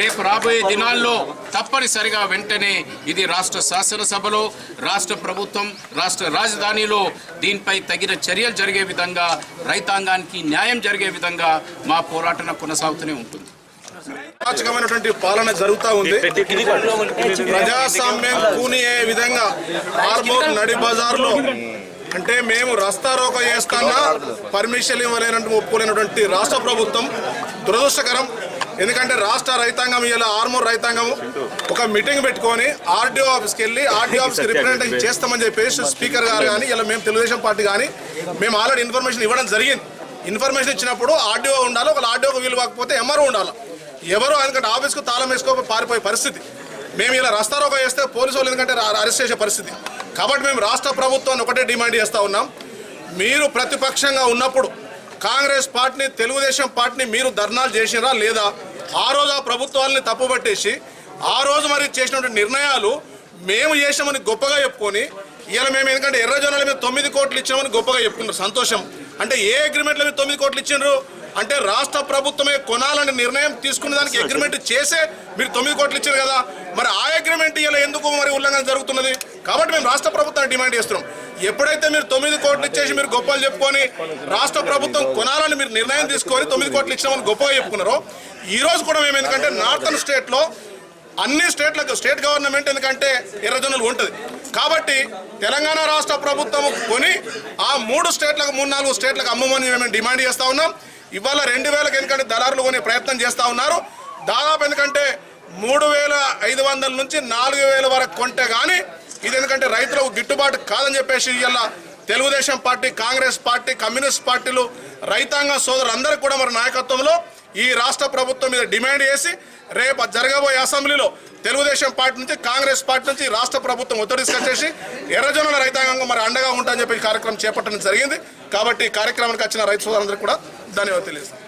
Speaker 7: రేపు రాబోయే దినాల్లో తప్పనిసరిగా వెంటనే ఇది రాష్ట్ర శాసనసభలో, రాష్ట్ర ప్రభుత్వం, రాష్ట్ర రాజధానిలో దీనిపై తగిన చర్యలు జరిగే విధంగా, రైతాంగానికి న్యాయం జరిగే విధంగా మా పోరాటం కొనసాగుతూనే ఉంటుంది.
Speaker 8: అరాచకమైనటువంటి పాలన జరుగుతూ ఉంది. ప్రజాస్వామ్యం కూనియే విధంగా ఆర్మూర్ నడి బజార్లో అంటే మేము రస్తా రోకో చేస్తున్నా పర్మిషన్ ఇవ్వలేనట్టు ఒప్పుకోలేనటువంటి రాష్ట్ర ప్రభుత్వం దురదృష్టకరం. ఎందుకంటే రాష్ట్ర రైతాంగం ఇలా ఆర్మూర్ రైతాంగం ఒక మీటింగ్ పెట్టుకొని ఆర్డీఓ ఆఫీస్కి వెళ్ళి ఆర్డీఓ ఆఫీస్కి రిప్రజెంటేషన్ చేస్తామని చెప్పేసి స్పీకర్ గారు కానీ ఇలా మేము తెలుగుదేశం పార్టీ కానీ మేము ఆల్రెడీ ఇన్ఫర్మేషన్ ఇవ్వడం జరిగింది. ఇన్ఫర్మేషన్ ఇచ్చినప్పుడు ఆర్డీఓ ఉండాలి, ఒక ఆర్డీఓకి వీలు కాకపోతే ఎంఆర్ఓ ఉండాలి. ఎవరు ఎందుకంటే ఆఫీస్కు తాళం వేసుకోక పారిపోయే పరిస్థితి. మేము ఇలా రస్తారోకో చేస్తే పోలీసు వాళ్ళు ఎందుకంటే అరెస్ట్ చేసే పరిస్థితి. కాబట్టి మేము రాష్ట్ర ప్రభుత్వాన్ని ఒకటే డిమాండ్ చేస్తూ ఉన్నాం, మీరు ప్రతిపక్షంగా ఉన్నప్పుడు కాంగ్రెస్ పార్టీని, తెలుగుదేశం పార్టీని మీరు ధర్నాలు చేసిరా లేదా? ఆ రోజు ఆ ప్రభుత్వాలని తప్పుపట్టేసి ఆ రోజు మరి చేసినటువంటి నిర్ణయాలు మేము చేసామని గొప్పగా చెప్పుకొని ఇలా మేము ఎందుకంటే ఎర్రజొన్నల మీద 9 కోట్లు ఇచ్చామని గొప్పగా చెప్పుకున్నారు. సంతోషం. అంటే ఏ అగ్రిమెంట్ల మీద 9 కోట్లు ఇచ్చిండ్రు అంటే రాష్ట్ర ప్రభుత్వమే కొనాలని నిర్ణయం తీసుకున్న దానికి అగ్రిమెంట్ చేసే మీరు 9 కోట్లు ఇచ్చారు కదా, మరి ఆ అగ్రిమెంట్ ఇలా ఎందుకు మరి ఉల్లంఘన జరుగుతున్నది? కాబట్టి మేము రాష్ట్ర ప్రభుత్వాన్ని డిమాండ్ చేస్తున్నాం, ఎప్పుడైతే మీరు 9 కోట్లు ఇచ్చేసి మీరు గొప్పలు చెప్పుకొని రాష్ట్ర ప్రభుత్వం కొనాలని మీరు నిర్ణయం తీసుకొని 9 కోట్లు ఇచ్చామని గొప్పగా చెప్పుకున్నారో, ఈ రోజు కూడా మేము ఎందుకంటే నార్థన్ స్టేట్లో అన్ని స్టేట్లకు స్టేట్ గవర్నమెంట్ ఎందుకంటే ఎర్రజొన్నలు ఉంటుంది కాబట్టి తెలంగాణ రాష్ట్ర ప్రభుత్వం కొని ఆ 3 స్టేట్లకు 3-4 స్టేట్లకు అమ్మమని మేము డిమాండ్ చేస్తూ ఉన్నాం. ఇవాళ 2000కి ఎందుకంటే దళారులు కొనే ప్రయత్నం చేస్తూ ఉన్నారు. దాదాపు ఎందుకంటే 3500 నుంచి 4000 వరకు కొంటే కానీ ఇది ఎందుకంటే రైతులకు గిట్టుబాటు కాదని చెప్పేసి ఇలా Telugu Desam party, Congress party, communist పార్టీలు, రైతాంగ సోదరులందరూ కూడా మరి నాయకత్వంలో ఈ రాష్ట్ర ప్రభుత్వం మీద డిమాండ్ చేసి రేపు జరగబోయే అసెంబ్లీలో తెలుగుదేశం పార్టీ నుంచి, కాంగ్రెస్ పార్టీ నుంచి రాష్ట్ర ప్రభుత్వం ఒత్తిడి తీసుకొచ్చేసి ఎర్రజొన్నల రైతాంగం మరి అండగా ఉంటాయని చెప్పి కార్యక్రమం చేపట్టడం జరిగింది. కాబట్టి ఈ కార్యక్రమానికి వచ్చిన రైతు సోదరులందరికీ కూడా ధన్యవాదాలు తెలియజేస్తాం.